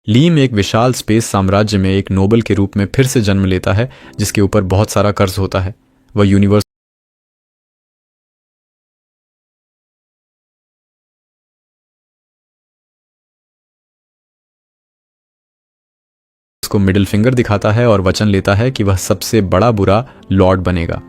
लीम एक विशाल स्पेस साम्राज्य में एक नोबल के रूप में फिर से जन्म लेता है जिसके ऊपर बहुत सारा कर्ज होता है। वह यूनिवर्स को मिडिल फिंगर दिखाता है और वचन लेता है कि वह सबसे बड़ा बुरा लॉर्ड बनेगा।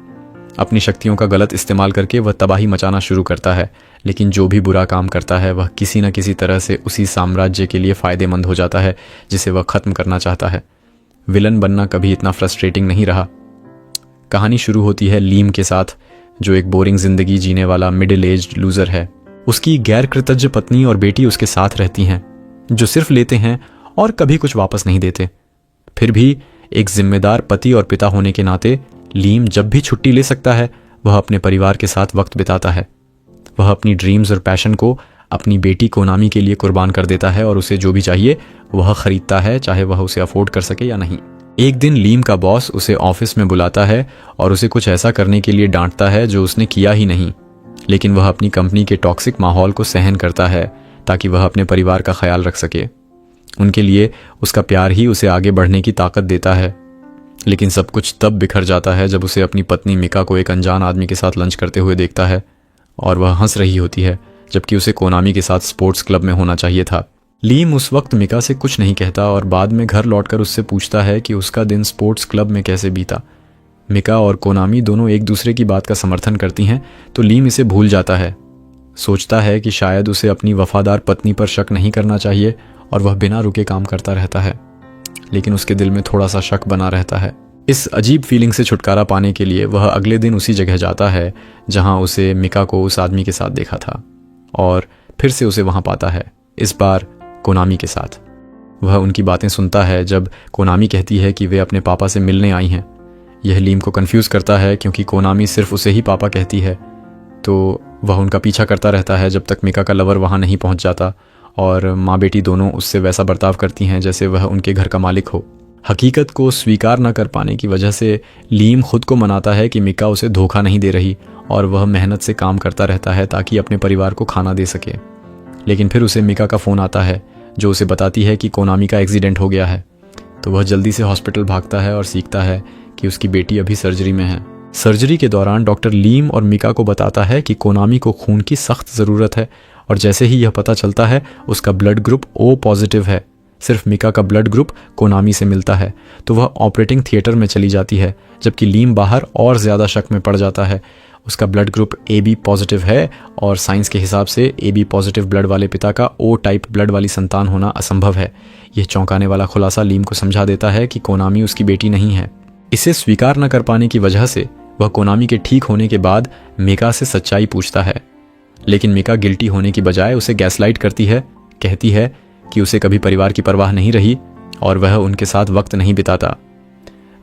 अपनी शक्तियों का गलत इस्तेमाल करके वह तबाही मचाना शुरू करता है, लेकिन जो भी बुरा काम करता है वह किसी न किसी तरह से उसी साम्राज्य के लिए फ़ायदेमंद हो जाता है जिसे वह ख़त्म करना चाहता है। विलन बनना कभी इतना फ्रस्ट्रेटिंग नहीं रहा। कहानी शुरू होती है लीम के साथ, जो एक बोरिंग जिंदगी जीने वाला मिडिल एज्ड लूज़र है। उसकी गैर कृतज्ञ पत्नी और बेटी उसके साथ रहती हैं, जो सिर्फ लेते हैं और कभी कुछ वापस नहीं देते। फिर भी एक जिम्मेदार पति और पिता होने के नाते लीम जब भी छुट्टी ले सकता है वह अपने परिवार के साथ वक्त बिताता है। वह अपनी ड्रीम्स और पैशन को अपनी बेटी कोनामी के लिए कुर्बान कर देता है और उसे जो भी चाहिए वह खरीदता है, चाहे वह उसे अफोर्ड कर सके या नहीं। एक दिन लीम का बॉस उसे ऑफिस में बुलाता है और उसे कुछ ऐसा करने के लिए डांटता है जो उसने किया ही नहीं, लेकिन वह अपनी कंपनी के टॉक्सिक माहौल को सहन करता है ताकि वह अपने परिवार का ख्याल रख सके। उनके लिए उसका प्यार ही उसे आगे बढ़ने की ताकत देता है। लेकिन सब कुछ तब बिखर जाता है जब उसे अपनी पत्नी मिका को एक अनजान आदमी के साथ लंच करते हुए देखता है और वह हंस रही होती है, जबकि उसे कोनामी के साथ स्पोर्ट्स क्लब में होना चाहिए था। लीम उस वक्त मिका से कुछ नहीं कहता और बाद में घर लौटकर उससे पूछता है कि उसका दिन स्पोर्ट्स क्लब में कैसे बीता। मिका और कोनामी दोनों एक दूसरे की बात का समर्थन करती हैं, तो लीम इसे भूल जाता है। सोचता है कि शायद उसे अपनी वफादार पत्नी पर शक नहीं करना चाहिए और वह बिना रुके काम करता रहता है, लेकिन उसके दिल में थोड़ा सा शक बना रहता है। इस अजीब फीलिंग से छुटकारा पाने के लिए वह अगले दिन उसी जगह जाता है जहां उसे मिका को उस आदमी के साथ देखा था, और फिर से उसे वहां पाता है, इस बार कोनामी के साथ। वह उनकी बातें सुनता है जब कोनामी कहती है कि वे अपने पापा से मिलने आई हैं। यह लीम को कंफ्यूज करता है क्योंकि कोनामी सिर्फ उसे ही पापा कहती है, तो वह उनका पीछा करता रहता है जब तक मिका का लवर वहां नहीं पहुंच जाता और माँ बेटी दोनों उससे वैसा बर्ताव करती हैं जैसे वह उनके घर का मालिक हो। हकीकत को स्वीकार न कर पाने की वजह से लीम खुद को मनाता है कि मिका उसे धोखा नहीं दे रही और वह मेहनत से काम करता रहता है ताकि अपने परिवार को खाना दे सके। लेकिन फिर उसे मिका का फ़ोन आता है जो उसे बताती है कि कोनामी का एक्सीडेंट हो गया है। तो वह जल्दी से हॉस्पिटल भागता है और सीखता है कि उसकी बेटी अभी सर्जरी में है। सर्जरी के दौरान डॉक्टर लीम और मिका को बताता है कि कोनामी को खून की सख्त ज़रूरत है, और जैसे ही यह पता चलता है उसका ब्लड ग्रुप O पॉजिटिव है। सिर्फ मिका का ब्लड ग्रुप कोनामी से मिलता है, तो वह ऑपरेटिंग थिएटर में चली जाती है, जबकि लीम बाहर और ज़्यादा शक में पड़ जाता है। उसका ब्लड ग्रुप AB पॉजिटिव है और साइंस के हिसाब से AB पॉजिटिव ब्लड वाले पिता का O टाइप ब्लड वाली संतान होना असंभव है। यह चौंकाने वाला खुलासा लीम को समझा देता है कि कोनामी उसकी बेटी नहीं है। इसे स्वीकार न कर पाने की वजह से वह कोनामी के ठीक होने के बाद मिका से सच्चाई पूछता है, लेकिन मिका गिल्टी होने की बजाय उसे गैसलाइट करती है, कहती है कि उसे कभी परिवार की परवाह नहीं रही और वह उनके साथ वक्त नहीं बिताता।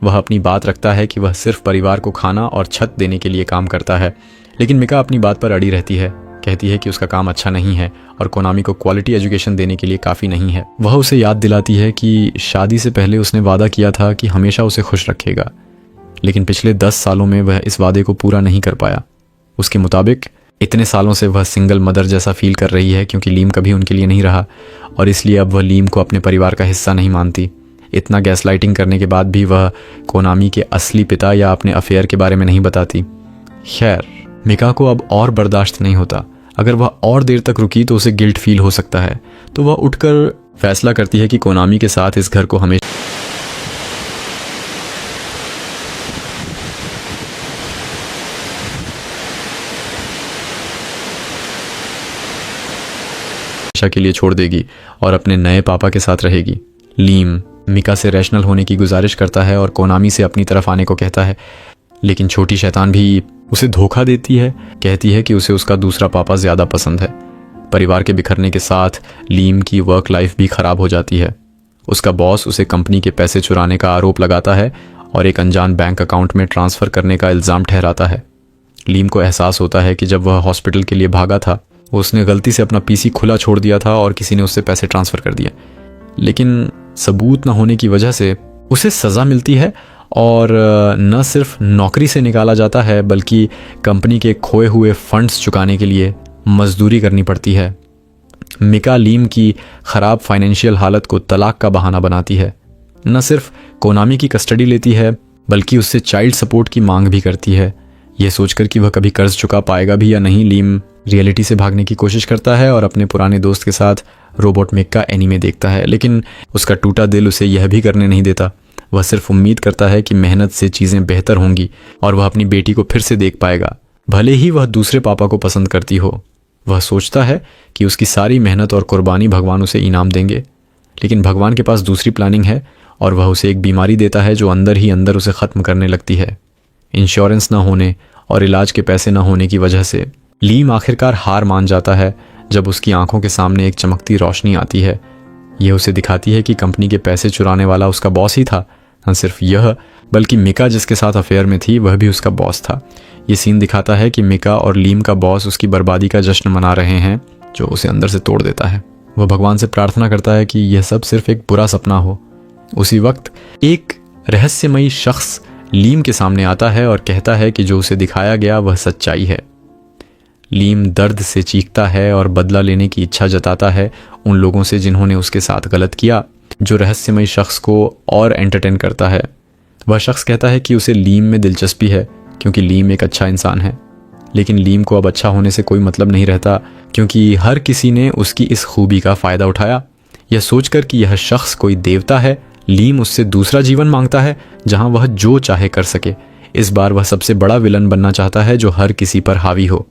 वह अपनी बात रखता है कि वह सिर्फ परिवार को खाना और छत देने के लिए काम करता है, लेकिन मिका अपनी बात पर अड़ी रहती है, कहती है कि उसका काम अच्छा नहीं है और कोनामी को क्वालिटी एजुकेशन देने के लिए काफ़ी नहीं है। वह उसे याद दिलाती है कि शादी से पहले उसने वादा किया था कि हमेशा उसे खुश रखेगा, लेकिन पिछले 10 सालों में वह इस वादे को पूरा नहीं कर पाया। उसके मुताबिक इतने सालों से वह सिंगल मदर जैसा फील कर रही है क्योंकि लीम कभी उनके लिए नहीं रहा, और इसलिए अब वह लीम को अपने परिवार का हिस्सा नहीं मानती। इतना गैसलाइटिंग करने के बाद भी वह कोनामी के असली पिता या अपने अफेयर के बारे में नहीं बताती। खैर, मिका को अब और बर्दाश्त नहीं होता। अगर वह और देर तक रुकी तो उसे गिल्ट फील हो सकता है, तो वह उठकर फैसला करती है कि कोनामी के साथ इस घर को हमेशा के लिए छोड़ देगी और अपने नए पापा के साथ रहेगी। लीम मिका से रैशनल होने की गुजारिश करता है और कोनामी से अपनी तरफ आने को कहता है, लेकिन छोटी शैतान भी उसे धोखा देती है, कहती है कि उसे उसका दूसरा पापा ज़्यादा पसंद है। परिवार के बिखरने के साथ लीम की वर्क लाइफ भी ख़राब हो जाती है। उसका बॉस उसे कंपनी के पैसे चुराने का आरोप लगाता है और एक अनजान बैंक अकाउंट में ट्रांसफ़र करने का इल्ज़ाम ठहराता है। लीम को एहसास होता है कि जब वह हॉस्पिटल के लिए भागा था उसने गलती से अपना पीसी खुला छोड़ दिया था और किसी ने उससे पैसे ट्रांसफ़र कर दिए, लेकिन सबूत न होने की वजह से उसे सज़ा मिलती है और न सिर्फ नौकरी से निकाला जाता है बल्कि कंपनी के खोए हुए फंड्स चुकाने के लिए मजदूरी करनी पड़ती है। मिका लीम की ख़राब फाइनेंशियल हालत को तलाक का बहाना बनाती है। न सिर्फ कोनामी की कस्टडी लेती है बल्कि उससे चाइल्ड सपोर्ट की मांग भी करती है। यह सोचकर कि वह कभी कर्ज चुका पाएगा भी या नहीं, लीम रियलिटी से भागने की कोशिश करता है और अपने पुराने दोस्त के साथ रोबोटमिक का एनीमे देखता है। लेकिन उसका टूटा दिल उसे यह भी करने नहीं देता। वह सिर्फ उम्मीद करता है कि मेहनत से चीज़ें बेहतर होंगी और वह अपनी बेटी को फिर से देख पाएगा, भले ही वह दूसरे पापा को पसंद करती हो। वह सोचता है कि उसकी सारी मेहनत और कुर्बानी भगवान उसे इनाम देंगे, लेकिन भगवान के पास दूसरी प्लानिंग है और वह उसे एक बीमारी देता है जो अंदर ही अंदर उसे ख़त्म करने लगती है। इंश्योरेंस न होने और इलाज के पैसे न होने की वजह से लीम आखिरकार हार मान जाता है जब उसकी आंखों के सामने एक चमकती रोशनी आती है। यह उसे दिखाती है कि कंपनी के पैसे चुराने वाला उसका बॉस ही था। न सिर्फ यह बल्कि मिका जिसके साथ अफेयर में थी वह भी उसका बॉस था। ये सीन दिखाता है कि मिका और लीम का बॉस उसकी बर्बादी का जश्न मना रहे हैं, जो उसे अंदर से तोड़ देता है। वह भगवान से प्रार्थना करता है कि यह सब सिर्फ एक बुरा सपना हो। उसी वक्त एक रहस्यमयी शख्स लीम के सामने आता है और कहता है कि जो उसे दिखाया गया वह सच्चाई है। लीम दर्द से चीखता है और बदला लेने की इच्छा जताता है उन लोगों से जिन्होंने उसके साथ गलत किया। जो रहस्यमयी शख्स को और एंटरटेन करता है, वह शख्स कहता है कि उसे लीम में दिलचस्पी है क्योंकि लीम एक अच्छा इंसान है। लेकिन लीम को अब अच्छा होने से कोई मतलब नहीं रहता क्योंकि हर किसी ने उसकी इस खूबी का फ़ायदा उठाया। यह सोचकर कि यह शख्स कोई देवता है, लीम उससे दूसरा जीवन मांगता है जहां वह जो चाहे कर सके। इस बार वह सबसे बड़ा विलन बनना चाहता है जो हर किसी पर हावी हो।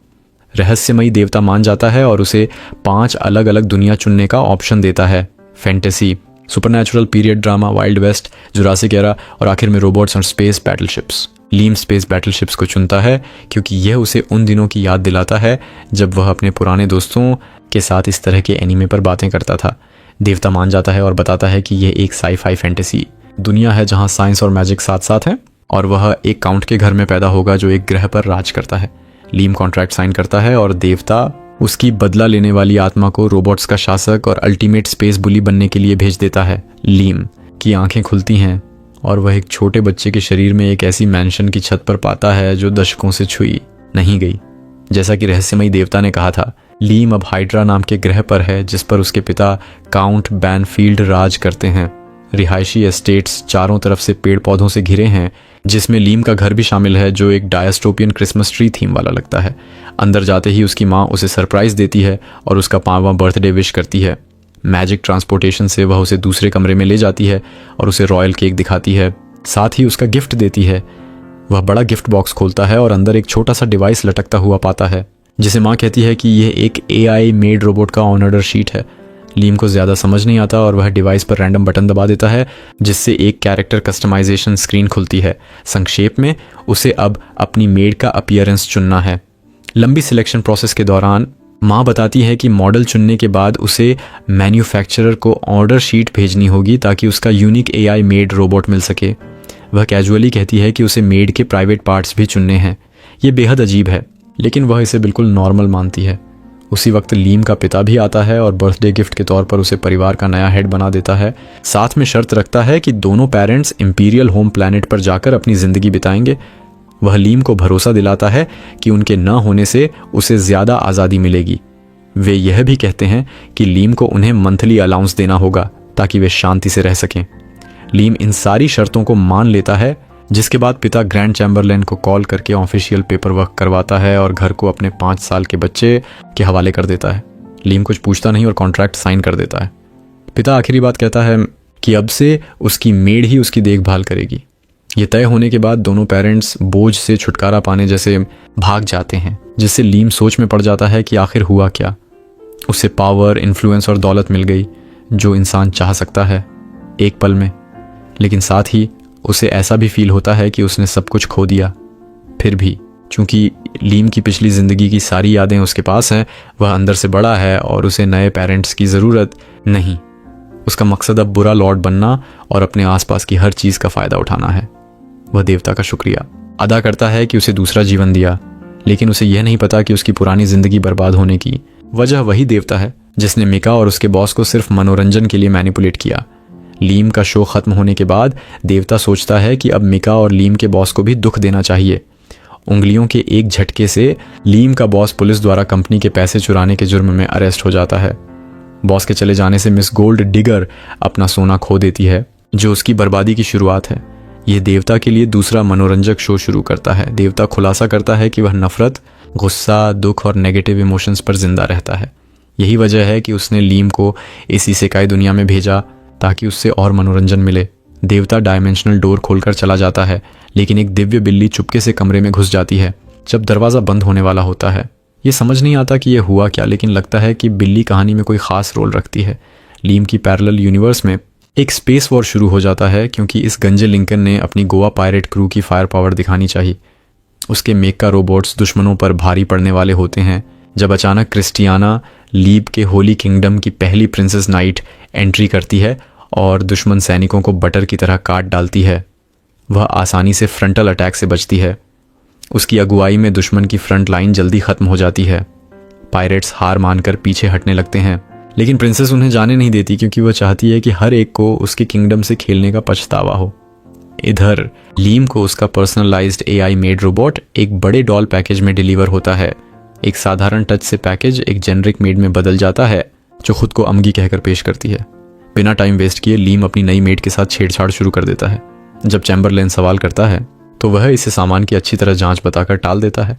रहस्यमयी देवता मान जाता है और उसे 5 अलग अलग दुनिया चुनने का ऑप्शन देता है। Fantasy, supernatural, period drama, Wild West, Jurassic era और आखिर में रोबोट्स और स्पेस बैटलशिप्स। लीम स्पेस बैटलशिप्स को चुनता है क्योंकि यह उसे उन दिनों की याद दिलाता है जब वह अपने पुराने दोस्तों के साथ इस तरह के एनीमे पर बातें करता था। देवता मान जाता है और बताता है कि यह एक साई-फाई फैंटेसी दुनिया है जहां साइंस और मैजिक साथ साथ हैं और वह एक काउंट के घर में पैदा होगा जो एक ग्रह पर राज करता है। लीम कॉन्ट्रैक्ट साइन करता है और देवता उसकी बदला लेने वाली आत्मा को रोबोट्स का शासक और अल्टीमेट स्पेस बुली बनने के लिए भेज देता है। लीम की आंखें खुलती हैं और वह एक छोटे बच्चे के शरीर में एक ऐसी मैंशन की छत पर पाता है जो दशकों से छुई नहीं गई। जैसा कि रहस्यमयी देवता ने कहा था, लीम अब हाइड्रा नाम के ग्रह पर है जिस पर उसके पिता काउंट बैनफील्ड राज करते हैं। रिहायशी एस्टेट्स चारों तरफ से पेड़ पौधों से घिरे हैं जिसमें लीम का घर भी शामिल है जो एक डायस्टोपियन क्रिसमस ट्री थीम वाला लगता है। अंदर जाते ही उसकी माँ उसे सरप्राइज देती है और उसका 5वां बर्थडे विश करती है। मैजिक ट्रांसपोर्टेशन से वह उसे दूसरे कमरे में ले जाती है और उसे रॉयल केक दिखाती है, साथ ही उसका गिफ्ट देती है। वह बड़ा गिफ्ट बॉक्स खोलता है और अंदर एक छोटा सा डिवाइस लटकता हुआ पाता है जिसे माँ कहती है कि यह एक AI मेड रोबोट का ऑर्डर शीट है। लीम को ज़्यादा समझ नहीं आता और वह डिवाइस पर रैंडम बटन दबा देता है जिससे एक कैरेक्टर कस्टमाइजेशन स्क्रीन खुलती है। संक्षेप में उसे अब अपनी मेड का अपीयरेंस चुनना है। लंबी सिलेक्शन प्रोसेस के दौरान माँ बताती है कि मॉडल चुनने के बाद उसे मैन्युफैक्चरर को ऑर्डर शीट भेजनी होगी ताकि उसका यूनिक AI मेड रोबोट मिल सके। वह कैजुअली कहती है कि उसे मेड के प्राइवेट पार्ट्स भी चुनने हैं। ये बेहद अजीब है लेकिन वह इसे बिल्कुल नॉर्मल मानती है। उसी वक्त लीम का पिता भी आता है और बर्थडे गिफ्ट के तौर पर उसे परिवार का नया हेड बना देता है। साथ में शर्त रखता है कि दोनों पेरेंट्स इंपीरियल होम प्लैनेट पर जाकर अपनी ज़िंदगी बिताएंगे। वह लीम को भरोसा दिलाता है कि उनके न होने से उसे ज़्यादा आज़ादी मिलेगी। वे यह भी कहते हैं कि लीम को उन्हें मंथली अलाउंस देना होगा ताकि वे शांति से रह सकें। लीम इन सारी शर्तों को मान लेता है जिसके बाद पिता ग्रैंड चैम्बरलेन को कॉल करके ऑफिशियल पेपर वर्क करवाता है और घर को अपने 5 साल के बच्चे के हवाले कर देता है। लीम कुछ पूछता नहीं और कॉन्ट्रैक्ट साइन कर देता है। पिता आखिरी बात कहता है कि अब से उसकी मेड ही उसकी देखभाल करेगी। ये तय होने के बाद दोनों पेरेंट्स बोझ से छुटकारा पाने जैसे भाग जाते हैं जिससे लीम सोच में पड़ जाता है कि आखिर हुआ क्या। उसे पावर, इन्फ्लुएंस और दौलत मिल गई जो इंसान चाह सकता है एक पल में, लेकिन साथ ही उसे ऐसा भी फील होता है कि उसने सब कुछ खो दिया। फिर भी चूंकि लीम की पिछली ज़िंदगी की सारी यादें उसके पास हैं, वह अंदर से बड़ा है और उसे नए पेरेंट्स की ज़रूरत नहीं। उसका मकसद अब बुरा लॉर्ड बनना और अपने आसपास की हर चीज़ का फ़ायदा उठाना है। वह देवता का शुक्रिया अदा करता है कि उसे दूसरा जीवन दिया, लेकिन उसे यह नहीं पता कि उसकी पुरानी ज़िंदगी बर्बाद होने की वजह वही देवता है जिसने मिका और उसके बॉस को सिर्फ मनोरंजन के लिए मैनिपुलेट किया। लीम का शो खत्म होने के बाद देवता सोचता है कि अब मिका और लीम के बॉस को भी दुख देना चाहिए। उंगलियों के एक झटके से लीम का बॉस पुलिस द्वारा कंपनी के पैसे चुराने के जुर्म में अरेस्ट हो जाता है। बॉस के चले जाने से मिस गोल्ड डिगर अपना सोना खो देती है, जो उसकी बर्बादी की शुरुआत है। यह देवता के लिए दूसरा मनोरंजक शो शुरू करता है। देवता खुलासा करता है कि वह नफरत, गुस्सा, दुख और नेगेटिव इमोशंस पर जिंदा रहता है। यही वजह है कि उसने लीम को इसी सेकाई दुनिया में भेजा ताकि उससे और मनोरंजन मिले। देवता डायमेंशनल डोर खोलकर चला जाता है, लेकिन एक दिव्य बिल्ली चुपके से कमरे में घुस जाती है जब दरवाज़ा बंद होने वाला होता है। ये समझ नहीं आता कि यह हुआ क्या, लेकिन लगता है कि बिल्ली कहानी में कोई ख़ास रोल रखती है। लीम की पैरेलल यूनिवर्स में एक स्पेस वॉर शुरू हो जाता है, क्योंकि इस गंजे लिंकन ने अपनी गोवा पायरेट क्रू की फायर पावर दिखानी चाहिए। उसके मेका रोबोट्स दुश्मनों पर भारी पड़ने वाले होते हैं जब अचानक क्रिस्टियाना, लीब के होली किंगडम की पहली प्रिंसेस नाइट, एंट्री करती है और दुश्मन सैनिकों को बटर की तरह काट डालती है। वह आसानी से फ्रंटल अटैक से बचती है। उसकी अगुवाई में दुश्मन की फ्रंट लाइन जल्दी ख़त्म हो जाती है। पायरेट्स हार मानकर पीछे हटने लगते हैं, लेकिन प्रिंसेस उन्हें जाने नहीं देती, क्योंकि वह चाहती है कि हर एक को उसके किंगडम से खेलने का पछतावा हो। इधर लीम को उसका पर्सनलाइज्ड AI मेड रोबोट एक बड़े डॉल पैकेज में डिलीवर होता है। एक साधारण टच से पैकेज एक जेनरिक मेड में बदल जाता है, जो खुद को अमगी कहकर पेश करती है। बिना टाइम वेस्ट किए लीम अपनी नई मेड के साथ छेड़छाड़ शुरू कर देता है। जब चैम्बरलेन सवाल करता है तो वह इसे सामान की अच्छी तरह जांच बताकर टाल देता है।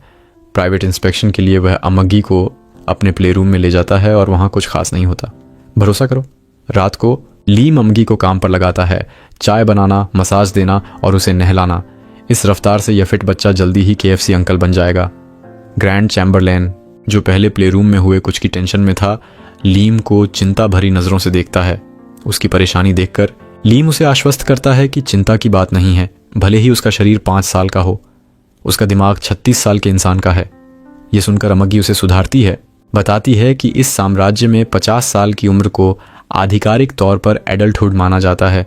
प्राइवेट इंस्पेक्शन के लिए वह अमगी को अपने प्ले रूम में ले जाता है और वहाँ कुछ खास नहीं होता। भरोसा करो, रात को लीम अमगी को काम पर लगाता है, चाय बनाना, मसाज देना और उसे नहलाना। इस रफ्तार से यह फिट बच्चा जल्दी ही KFC अंकल बन जाएगा। ग्रैंड चैम्बरलेन, जो पहले प्ले रूम में हुए कुछ की टेंशन में था, लीम को चिंता भरी नज़रों से देखता है। उसकी परेशानी देखकर लीम उसे आश्वस्त करता है कि चिंता की बात नहीं है, भले ही उसका शरीर 5 साल का हो, उसका दिमाग 36 साल के इंसान का है। ये सुनकर अमगी उसे सुधारती है, बताती है कि इस साम्राज्य में 50 साल की उम्र को आधिकारिक तौर पर एडल्टहुड माना जाता है।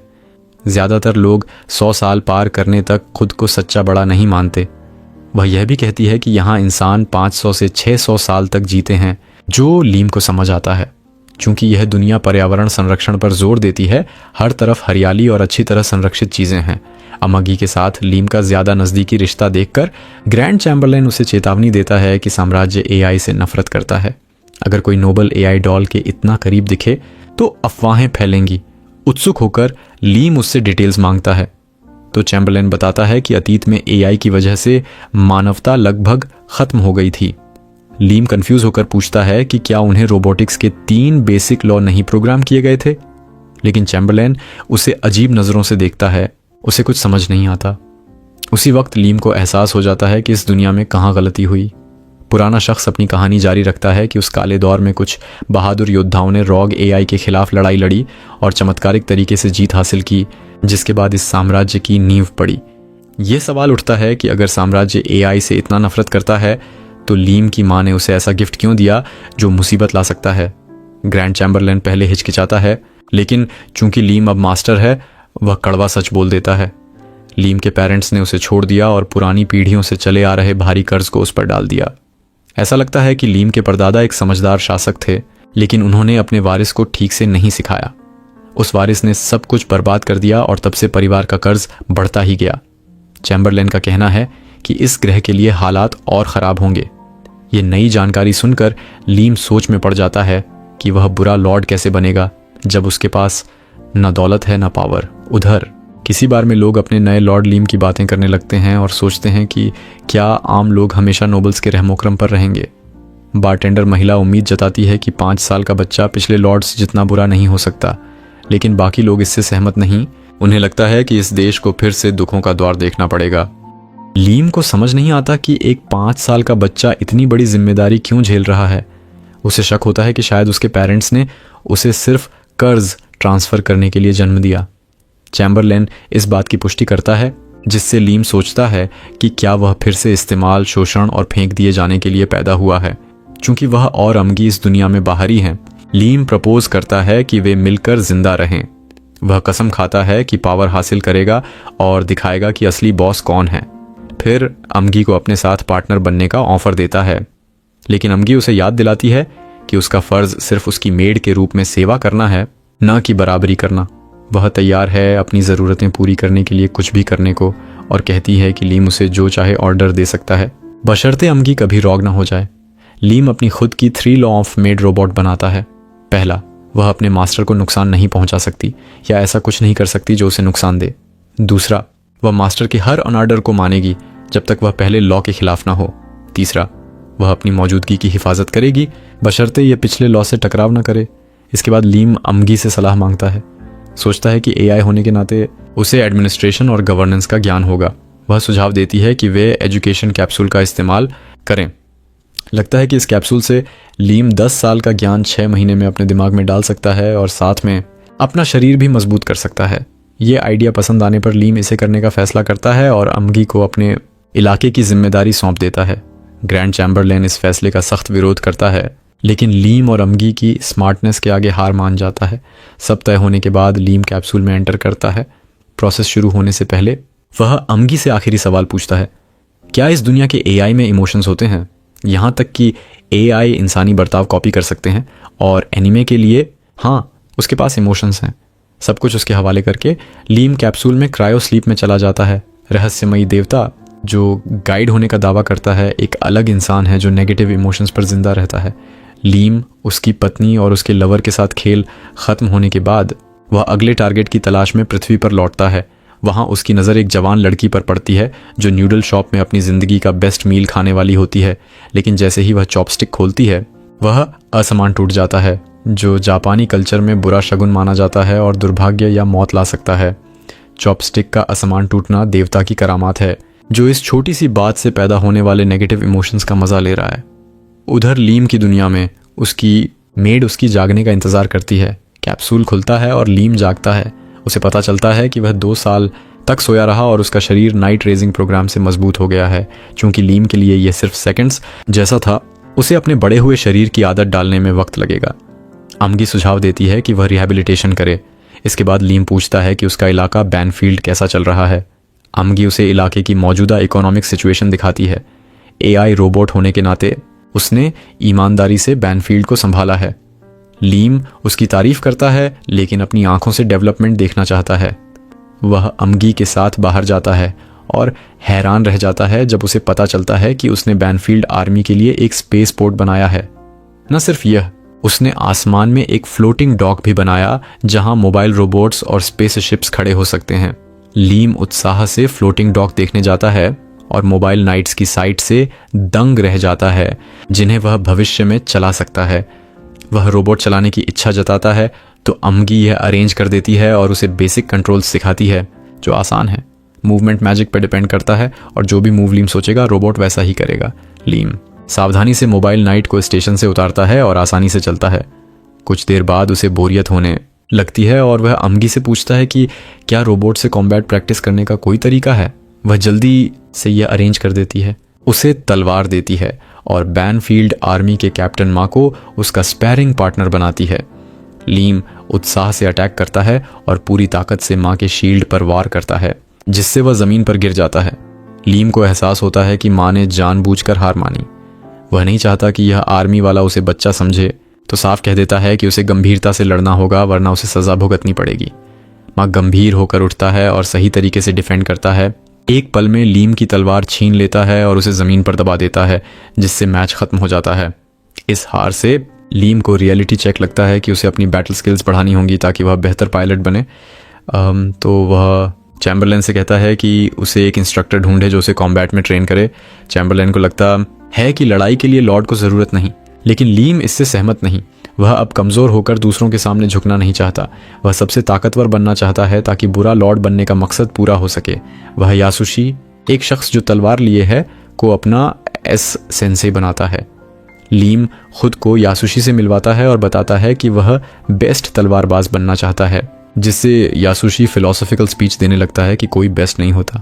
ज़्यादातर लोग 100 साल पार करने तक खुद को सच्चा बड़ा नहीं मानते। वह यह भी कहती है कि यहाँ इंसान 500 से 600 साल तक जीते हैं, जो लीम को समझ आता है। चूंकि यह दुनिया पर्यावरण संरक्षण पर जोर देती है, हर तरफ हरियाली और अच्छी तरह संरक्षित चीज़ें हैं। अमगी के साथ लीम का ज़्यादा नज़दीकी रिश्ता देखकर ग्रैंड चैम्बरलेन उसे चेतावनी देता है कि साम्राज्य AI से नफरत करता है। अगर कोई नोबल AI डॉल के इतना करीब दिखे तो अफवाहें फैलेंगी। उत्सुक होकर लीम उससे डिटेल्स मांगता है तो चैम्बरलेन बताता है कि अतीत में AI की वजह से मानवता लगभग खत्म हो गई थी। लीम कंफ्यूज होकर पूछता है कि क्या उन्हें रोबोटिक्स के 3 बेसिक लॉ नहीं प्रोग्राम किए गए थे, लेकिन चैम्बरलेन उसे अजीब नज़रों से देखता है। उसे कुछ समझ नहीं आता। उसी वक्त लीम को एहसास हो जाता है कि इस दुनिया में कहाँ गलती हुई। पुराना शख्स अपनी कहानी जारी रखता है कि उस काले दौर में कुछ बहादुर योद्धाओं ने रॉग AI के खिलाफ लड़ाई लड़ी और चमत्कारिक तरीके से जीत हासिल की, जिसके बाद इस साम्राज्य की नींव पड़ी। ये सवाल उठता है कि अगर साम्राज्य AI से इतना नफरत करता है तो लीम की माँ ने उसे ऐसा गिफ्ट क्यों दिया जो मुसीबत ला सकता है। ग्रैंड चैम्बरलेन पहले हिचकिचाता है, लेकिन चूंकि लीम अब मास्टर है, वह कड़वा सच बोल देता है। लीम के पेरेंट्स ने उसे छोड़ दिया और पुरानी पीढ़ियों से चले आ रहे भारी कर्ज को उस पर डाल दिया। ऐसा लगता है कि लीम के परदादा एक समझदार शासक थे, लेकिन उन्होंने अपने वारिस को ठीक से नहीं सिखाया। उस वारिस ने सब कुछ बर्बाद कर दिया और तब से परिवार का कर्ज बढ़ता ही गया। चैम्बरलेन का कहना है कि इस ग्रह के लिए हालात और ख़राब होंगे। ये नई जानकारी सुनकर लीम सोच में पड़ जाता है कि वह बुरा लॉर्ड कैसे बनेगा जब उसके पास न दौलत है न पावर। उधर किसी बार में लोग अपने नए लॉर्ड लीम की बातें करने लगते हैं और सोचते हैं कि क्या आम लोग हमेशा नोबल्स के रहमोकरम पर रहेंगे। बारटेंडर महिला उम्मीद जताती है कि 5 साल का बच्चा पिछले लॉर्ड्स जितना बुरा नहीं हो सकता, लेकिन बाकी लोग इससे सहमत नहीं। उन्हें लगता है कि इस देश को फिर से दुखों का द्वार देखना पड़ेगा। लीम को समझ नहीं आता कि एक 5 साल का बच्चा इतनी बड़ी जिम्मेदारी क्यों झेल रहा है। उसे शक होता है कि शायद उसके पेरेंट्स ने उसे सिर्फ कर्ज ट्रांसफ़र करने के लिए जन्म दिया। चैम्बरलेन इस बात की पुष्टि करता है, जिससे लीम सोचता है कि क्या वह फिर से इस्तेमाल, शोषण और फेंक दिए जाने के लिए पैदा हुआ है। चूंकि वह और अमगी इस दुनिया में बाहरी हैं, लीम प्रपोज करता है कि वे मिलकर जिंदा रहें। वह कसम खाता है कि पावर हासिल करेगा और दिखाएगा कि असली बॉस कौन है। फिर अमगी को अपने साथ पार्टनर बनने का ऑफर देता है, लेकिन अमगी उसे याद दिलाती है कि उसका फ़र्ज़ सिर्फ उसकी मेड के रूप में सेवा करना है, न कि बराबरी करना। वह तैयार है अपनी ज़रूरतें पूरी करने के लिए कुछ भी करने को और कहती है कि लीम उसे जो चाहे ऑर्डर दे सकता है, बशर्ते अमगी कभी रॉग ना हो जाए। लीम अपनी खुद की 3 लॉ ऑफ मेड रोबोट बनाता है। पहला, वह अपने मास्टर को नुकसान नहीं पहुंचा सकती या ऐसा कुछ नहीं कर सकती जो उसे नुकसान दे। दूसरा, वह मास्टर के हर अनऑर्डर को मानेगी जब तक वह पहले लॉ के खिलाफ ना हो। तीसरा, वह अपनी मौजूदगी की हिफाजत करेगी बशर्ते यह पिछले लॉ से टकराव न करे। इसके बाद लीम अमगी से सलाह मांगता है। सोचता है कि एआई होने के नाते उसे एडमिनिस्ट्रेशन और गवर्नेंस का ज्ञान होगा। वह सुझाव देती है कि वे एजुकेशन कैप्सूल का इस्तेमाल करें। लगता है कि इस कैप्सूल से लीम 10 साल का ज्ञान 6 महीने में अपने दिमाग में डाल सकता है और साथ में अपना शरीर भी मजबूत कर सकता है। ये आइडिया पसंद आने पर लीम इसे करने का फैसला करता है और अमगी को अपने इलाके की जिम्मेदारी सौंप देता है। ग्रैंड चैम्बरलेन इस फैसले का सख्त विरोध करता है, लेकिन लीम और अमगी की स्मार्टनेस के आगे हार मान जाता है। सब तय होने के बाद लीम कैप्सूल में एंटर करता है। प्रोसेस शुरू होने से पहले वह अमगी से आखिरी सवाल पूछता है, क्या इस दुनिया के एआई में इमोशंस होते हैं? यहाँ तक कि एआई इंसानी बर्ताव कॉपी कर सकते हैं और एनिमे के लिए हाँ, उसके पास इमोशंस हैं। सब कुछ उसके हवाले करके लीम कैप्सूल में क्रायो स्लीप में चला जाता है। रहस्यमयी देवता जो गाइड होने का दावा करता है एक अलग इंसान है जो नेगेटिव इमोशंस पर जिंदा रहता है। लीम, उसकी पत्नी और उसके लवर के साथ खेल खत्म होने के बाद वह अगले टारगेट की तलाश में पृथ्वी पर लौटता है। वहाँ उसकी नज़र एक जवान लड़की पर पड़ती है जो न्यूडल शॉप में अपनी ज़िंदगी का बेस्ट मील खाने वाली होती है, लेकिन जैसे ही वह चॉपस्टिक खोलती है वह असमान टूट जाता है, जो जापानी कल्चर में बुरा शगुन माना जाता है और दुर्भाग्य या मौत ला सकता है। चॉपस्टिक का असमान टूटना देवता की करामात है, जो इस छोटी सी बात से पैदा होने वाले नेगेटिव इमोशंस का मज़ा ले रहा है। उधर लीम की दुनिया में उसकी मेड उसकी जागने का इंतज़ार करती है। कैप्सूल खुलता है और लीम जागता है। उसे पता चलता है कि वह 2 साल तक सोया रहा और उसका शरीर नाइट रेजिंग प्रोग्राम से मजबूत हो गया है। चूंकि लीम के लिए यह सिर्फ सेकंड्स जैसा था, उसे अपने बड़े हुए शरीर की आदत डालने में वक्त लगेगा। अमगी सुझाव देती है कि वह रिहैबिलिटेशन करे। इसके बाद लीम पूछता है कि उसका इलाका बैनफील्ड कैसा चल रहा है। अमगी उसे इलाके की मौजूदा इकोनॉमिक सिचुएशन दिखाती है। एआई रोबोट होने के नाते उसने ईमानदारी से बैनफील्ड को संभाला है। लीम उसकी तारीफ करता है, लेकिन अपनी आंखों से डेवलपमेंट देखना चाहता है। वह अमगी के साथ बाहर जाता है और हैरान रह जाता है जब उसे पता चलता है कि उसने बैनफील्ड आर्मी के लिए एक स्पेस पोर्ट बनाया है। न सिर्फ यह, उसने आसमान में एक फ्लोटिंग डॉक भी बनाया जहां मोबाइल रोबोट्स और स्पेसशिप्स खड़े हो सकते हैं। लीम उत्साह से फ्लोटिंग डॉक देखने जाता है और मोबाइल नाइट्स की साइट से दंग रह जाता है, जिन्हें वह भविष्य में चला सकता है। वह रोबोट चलाने की इच्छा जताता है तो अमगी यह अरेंज कर देती है और उसे बेसिक कंट्रोल्स सिखाती है, जो आसान है। मूवमेंट मैजिक पर डिपेंड करता है और जो भी मूव लीम सोचेगा रोबोट वैसा ही करेगा। लीम सावधानी से मोबाइल नाइट को स्टेशन से उतारता है और आसानी से चलता है। कुछ देर बाद उसे बोरियत होने लगती है और वह अमगी से पूछता है कि क्या रोबोट से कॉम्बैट प्रैक्टिस करने का कोई तरीका है। वह जल्दी से यह अरेंज कर देती है, उसे तलवार देती है और बैनफील्ड आर्मी के कैप्टन माँ को उसका स्पैरिंग पार्टनर बनाती है। लीम उत्साह से अटैक करता है और पूरी ताकत से माँ के शील्ड पर वार करता है, जिससे वह जमीन पर गिर जाता है। लीम को एहसास होता है कि माँ ने जानबूझकर हार मानी। वह नहीं चाहता कि यह आर्मी वाला उसे बच्चा समझे, तो साफ कह देता है कि उसे गंभीरता से लड़ना होगा, वरना उसे सजा भुगतनी पड़ेगी। माँ गंभीर होकर उठता है और सही तरीके से डिफेंड करता है। एक पल में लीम की तलवार छीन लेता है और उसे ज़मीन पर दबा देता है, जिससे मैच ख़त्म हो जाता है। इस हार से लीम को रियलिटी चेक लगता है कि उसे अपनी बैटल स्किल्स बढ़ानी होंगी ताकि वह बेहतर पायलट बने। तो वह चैम्बरलेन से कहता है कि उसे एक इंस्ट्रक्टर ढूंढे जो उसे कॉम्बैट में ट्रेन करे। चैम्बरलेन को लगता है कि लड़ाई के लिए लॉर्ड को ज़रूरत नहीं, लेकिन लीम इससे सहमत नहीं। वह अब कमज़ोर होकर दूसरों के सामने झुकना नहीं चाहता। वह सबसे ताकतवर बनना चाहता है ताकि बुरा लॉर्ड बनने का मकसद पूरा हो सके। वह यासुशी, एक शख्स जो तलवार लिए है, को अपना एस सेंसे बनाता है। लीम खुद को यासुशी से मिलवाता है और बताता है कि वह बेस्ट तलवारबाज बनना चाहता है, जिससे यासुशी फिलोसॉफिकल स्पीच देने लगता है कि कोई बेस्ट नहीं होता।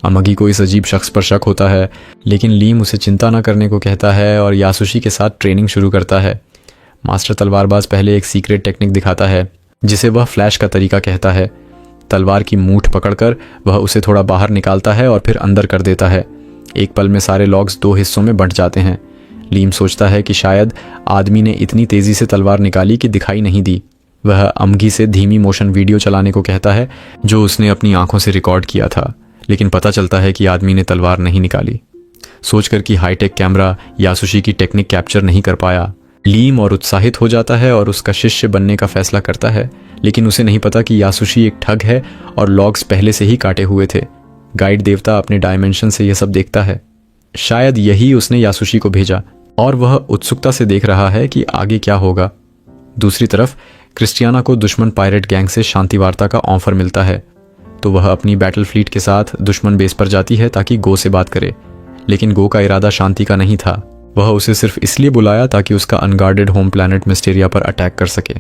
अमगी को इस अजीब शख्स पर शक होता है, लेकिन लीम उसे चिंता न करने को कहता है और यासुशी के साथ ट्रेनिंग शुरू करता है। मास्टर तलवारबाज पहले एक सीक्रेट टेक्निक दिखाता है, जिसे वह फ्लैश का तरीका कहता है। तलवार की मूठ पकड़कर वह उसे थोड़ा बाहर निकालता है और फिर अंदर कर देता है। एक पल में सारे लॉग्स 2 हिस्सों में बंट जाते हैं। लीम सोचता है कि शायद आदमी ने इतनी तेज़ी से तलवार निकाली कि दिखाई नहीं दी। वह अमगी से धीमी मोशन वीडियो चलाने को कहता है, जो उसने अपनी आंखों से रिकॉर्ड किया था, लेकिन पता चलता है कि आदमी ने तलवार नहीं निकाली। सोचकर कि हाईटेक कैमरा यासुशी की टेक्निक कैप्चर नहीं कर पाया, लीम और उत्साहित हो जाता है और उसका शिष्य बनने का फैसला करता है, लेकिन उसे नहीं पता कि यासुशी एक ठग है और लॉग्स पहले से ही काटे हुए थे। गाइड देवता अपने डायमेंशन से यह सब देखता है। शायद यही उसने यासुशी को भेजा और वह उत्सुकता से देख रहा है कि आगे क्या होगा। दूसरी तरफ क्रिस्टियाना को दुश्मन पायरेट गैंग से शांति वार्ता का ऑफर मिलता है, तो वह अपनी बैटल फ्लीट के साथ दुश्मन बेस पर जाती है ताकि गो से बात करे। लेकिन गो का इरादा शांति का नहीं था, वह उसे सिर्फ इसलिए बुलाया ताकि उसका अनगार्डेड होम प्लैनेट मिस्टेरिया पर अटैक कर सके।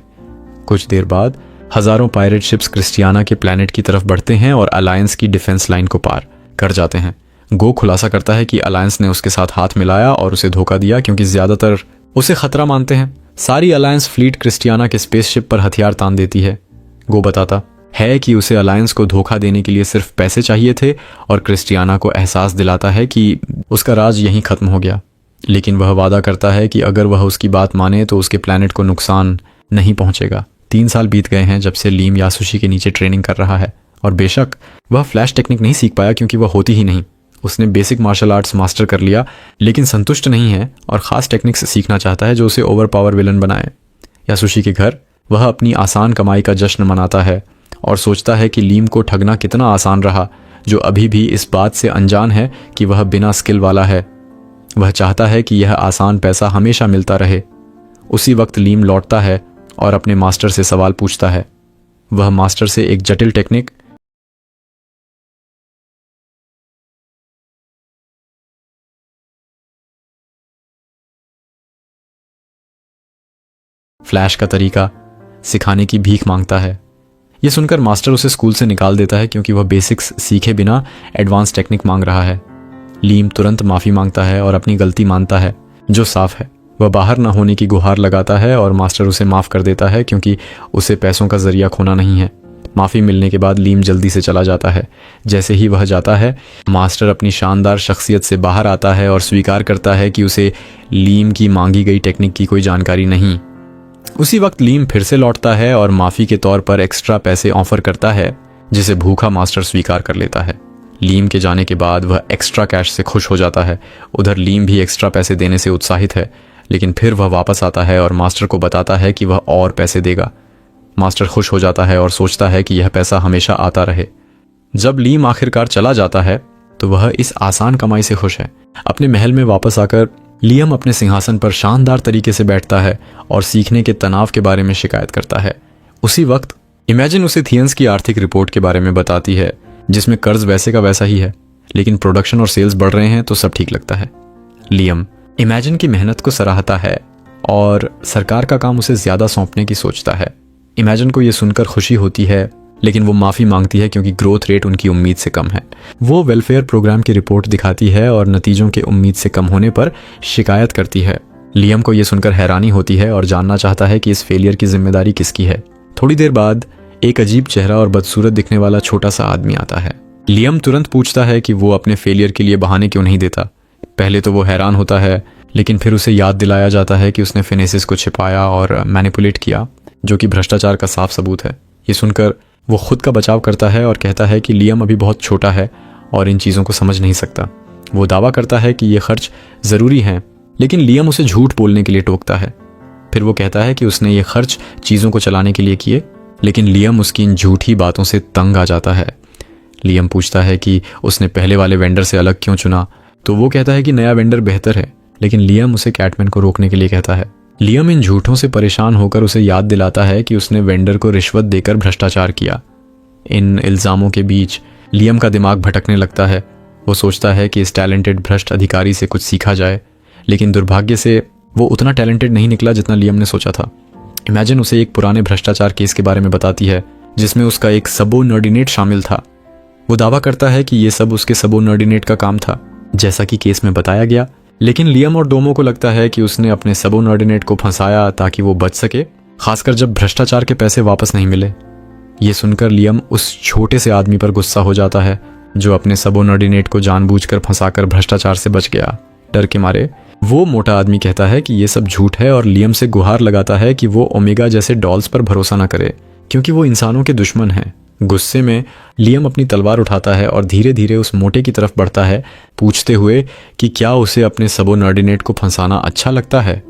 कुछ देर बाद हजारों पायरेट शिप्स क्रिस्टियाना के प्लैनेट की तरफ बढ़ते हैं और अलायंस की डिफेंस लाइन को पार कर जाते हैं। गो खुलासा करता है कि अलायंस ने उसके साथ हाथ मिलाया और उसे धोखा दिया क्योंकि ज्यादातर उसे खतरा मानते हैं। सारी अलायंस फ्लीट क्रिस्टियाना के स्पेसशिप पर हथियार तान देती है। गो बताता है कि उसे अलायंस को धोखा देने के लिए सिर्फ पैसे चाहिए थे और क्रिस्टियाना को एहसास दिलाता है कि उसका राज यहीं खत्म हो गया। लेकिन वह वादा करता है कि अगर वह उसकी बात माने तो उसके प्लैनेट को नुकसान नहीं पहुंचेगा। 3 साल बीत गए हैं जब से लीम यासुशी के नीचे ट्रेनिंग कर रहा है और बेशक वह फ्लैश टेक्निक नहीं सीख पाया क्योंकि वह होती ही नहीं। उसने बेसिक मार्शल आर्ट्स मास्टर कर लिया लेकिन संतुष्ट नहीं है और ख़ास टेक्निक्स सीखना चाहता है जो उसे ओवर पावर विलन बनाए। यासुशी के घर वह अपनी आसान कमाई का जश्न मनाता है और सोचता है कि लीम को ठगना कितना आसान रहा, जो अभी भी इस बात से अनजान है कि वह बिना स्किल वाला है। वह चाहता है कि यह आसान पैसा हमेशा मिलता रहे। उसी वक्त लीम लौटता है और अपने मास्टर से सवाल पूछता है। वह मास्टर से एक जटिल टेक्निक फ्लैश का तरीका सिखाने की भीख मांगता है। यह सुनकर मास्टर उसे स्कूल से निकाल देता है क्योंकि वह बेसिक्स सीखे बिना एडवांस टेक्निक मांग रहा है। लीम तुरंत माफ़ी मांगता है और अपनी गलती मानता है, जो साफ है। वह बाहर न होने की गुहार लगाता है और मास्टर उसे माफ़ कर देता है क्योंकि उसे पैसों का जरिया खोना नहीं है। माफ़ी मिलने के बाद लीम जल्दी से चला जाता है। जैसे ही वह जाता है, मास्टर अपनी शानदार शख्सियत से बाहर आता है और स्वीकार करता है कि उसे लीम की मांगी गई टेक्निक की कोई जानकारी नहीं। उसी वक्त लीम फिर से लौटता है और माफ़ी के तौर पर एक्स्ट्रा पैसे ऑफर करता है, जिसे भूखा मास्टर स्वीकार कर लेता है। लीम के जाने के बाद वह एक्स्ट्रा कैश से खुश हो जाता है। उधर लीम भी एक्स्ट्रा पैसे देने से उत्साहित है, लेकिन फिर वह वापस आता है और मास्टर को बताता है कि वह और पैसे देगा। मास्टर खुश हो जाता है और सोचता है कि यह पैसा हमेशा आता रहे। जब लीम आखिरकार चला जाता है तो वह इस आसान कमाई से खुश है। अपने महल में वापस आकर लियम अपने सिंहासन पर शानदार तरीके से बैठता है और सीखने के तनाव के बारे में शिकायत करता है। उसी वक्त इमेजिन उसे थियंस की आर्थिक रिपोर्ट के बारे में बताती है, जिसमें कर्ज वैसे का वैसा ही है, लेकिन प्रोडक्शन और सेल्स बढ़ रहे हैं तो सब ठीक लगता है। लियम इमेजिन की मेहनत को सराहता है और सरकार का काम उसे ज्यादा सौंपने की सोचता है। इमेजिन को यह सुनकर खुशी होती है, लेकिन वो माफ़ी मांगती है क्योंकि ग्रोथ रेट उनकी उम्मीद से कम है। वो वेलफेयर प्रोग्राम की रिपोर्ट दिखाती है और नतीजों के उम्मीद से कम होने पर शिकायत करती है। लियम को यह सुनकर हैरानी होती है और जानना चाहता है कि इस फेलियर की जिम्मेदारी किसकी है। थोड़ी देर बाद एक अजीब चेहरा और बदसूरत दिखने वाला छोटा सा आदमी आता है। लियम तुरंत पूछता है कि वो अपने फेलियर के लिए बहाने क्यों नहीं देता। पहले तो वो हैरान होता है, लेकिन फिर उसे याद दिलाया जाता है कि उसने फिनेसिस को छिपाया और मैनिपुलेट किया, जो कि भ्रष्टाचार का साफ सबूत है। ये सुनकर वो खुद का बचाव करता है और कहता है कि लियम अभी बहुत छोटा है और इन चीज़ों को समझ नहीं सकता। वो दावा करता है कि ये खर्च ज़रूरी हैं, लेकिन लियम उसे झूठ बोलने के लिए टोकता है। फिर वो कहता है कि उसने ये खर्च चीज़ों को चलाने के लिए किए, लेकिन लियम उसकी इन झूठी बातों से तंग आ जाता है। लियम पूछता है कि उसने पहले वाले वेंडर से अलग क्यों चुना, तो वो कहता है कि नया वेंडर बेहतर है, लेकिन लियम उसे कैटमैन को रोकने के लिए कहता है। लियम इन झूठों से परेशान होकर उसे याद दिलाता है कि उसने वेंडर को रिश्वत देकर भ्रष्टाचार किया। इन इल्ज़ामों के बीच लियम का दिमाग भटकने लगता है। वो सोचता है कि इस टैलेंटेड भ्रष्ट अधिकारी से कुछ सीखा जाए, लेकिन दुर्भाग्य से वो उतना टैलेंटेड नहीं निकला जितना लियम ने सोचा था। इमेजिन उसे एक पुराने भ्रष्टाचार केस के बारे में बताती है, जिसमें उसका एक सबोर्डिनेट शामिल था। वो दावा करता है कि ये सब उसके सबोर्डिनेट का काम था, जैसा कि केस में बताया गया, लेकिन लियम और डोमो को लगता है कि उसने अपने सबोर्डिनेट को फंसाया ताकि वो बच सके, खासकर जब भ्रष्टाचार के पैसे वापस नहीं मिले। ये सुनकर लियम उस छोटे से आदमी पर गुस्सा हो जाता है जो अपने सबोर्डिनेट को जानबूझकर फंसाकर भ्रष्टाचार से बच गया। डर के मारे वो मोटा आदमी कहता है कि ये सब झूठ है और लियम से गुहार लगाता है कि वो ओमेगा जैसे डॉल्स पर भरोसा न करे, क्योंकि वो इंसानों के दुश्मन हैं। गुस्से में लियम अपनी तलवार उठाता है और धीरे धीरे उस मोटे की तरफ बढ़ता है, पूछते हुए कि क्या उसे अपने सबोर्डिनेट को फंसाना अच्छा लगता है।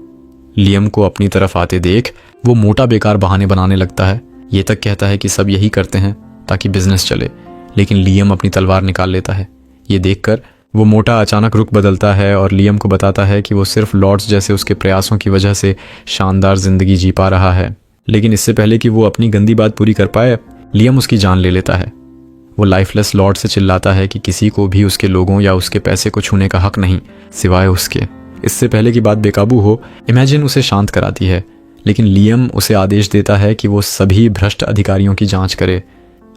लियम को अपनी तरफ आते देख वो मोटा बेकार बहाने बनाने लगता है। ये तक कहता है कि सब यही करते हैं ताकि बिजनेस चले, लेकिन लियम अपनी तलवार निकाल लेता है। ये देखकर वो मोटा अचानक रुख बदलता है और लियम को बताता है कि वो सिर्फ लॉर्ड्स जैसे उसके प्रयासों की वजह से शानदार जिंदगी जी पा रहा है। लेकिन इससे पहले कि वो अपनी गंदी बात पूरी कर पाए, लियम उसकी जान ले लेता है। वो लाइफलेस लॉर्ड से चिल्लाता है कि किसी को भी उसके लोगों या उसके पैसे को छूने का हक नहीं सिवाय उसके। इससे पहले कि बात बेकाबू हो, इमेजिन उसे शांत कराती है, लेकिन लियम उसे आदेश देता है कि वो सभी भ्रष्ट अधिकारियों की जांच करे।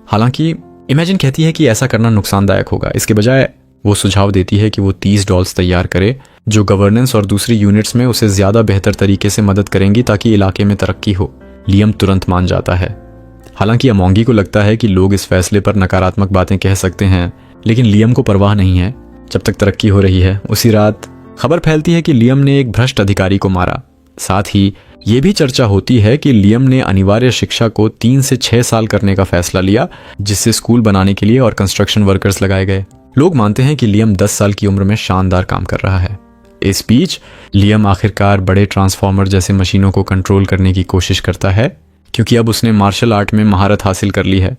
हालांकि इमेजिन कहती है कि ऐसा करना नुकसानदायक होगा। इसके बजाय वो सुझाव देती है कि वो 30 डॉल्स तैयार करे जो गवर्नेंस और दूसरी यूनिट्स में उसे ज़्यादा बेहतर तरीके से मदद करेंगी ताकि इलाके में तरक्की हो। लियम तुरंत मान जाता है। हालांकि अमोंगी को लगता है कि लोग इस फैसले पर नकारात्मक बातें कह सकते हैं, लेकिन लियम को परवाह नहीं है जब तक तरक्की हो रही है। उसी रात खबर फैलती है कि लियम ने एक भ्रष्ट अधिकारी को मारा। साथ ही ये भी चर्चा होती है कि लियम ने अनिवार्य शिक्षा को 3 से 6 साल करने का फैसला लिया, जिससे स्कूल बनाने के लिए और कंस्ट्रक्शन वर्कर्स लगाए गए। लोग मानते हैं कि लियम 10 साल की उम्र में शानदार काम कर रहा है। इस बीच लियम आखिरकार बड़े ट्रांसफॉर्मर जैसे मशीनों को कंट्रोल करने की कोशिश करता है, क्योंकि अब उसने मार्शल आर्ट में महारत हासिल कर ली है।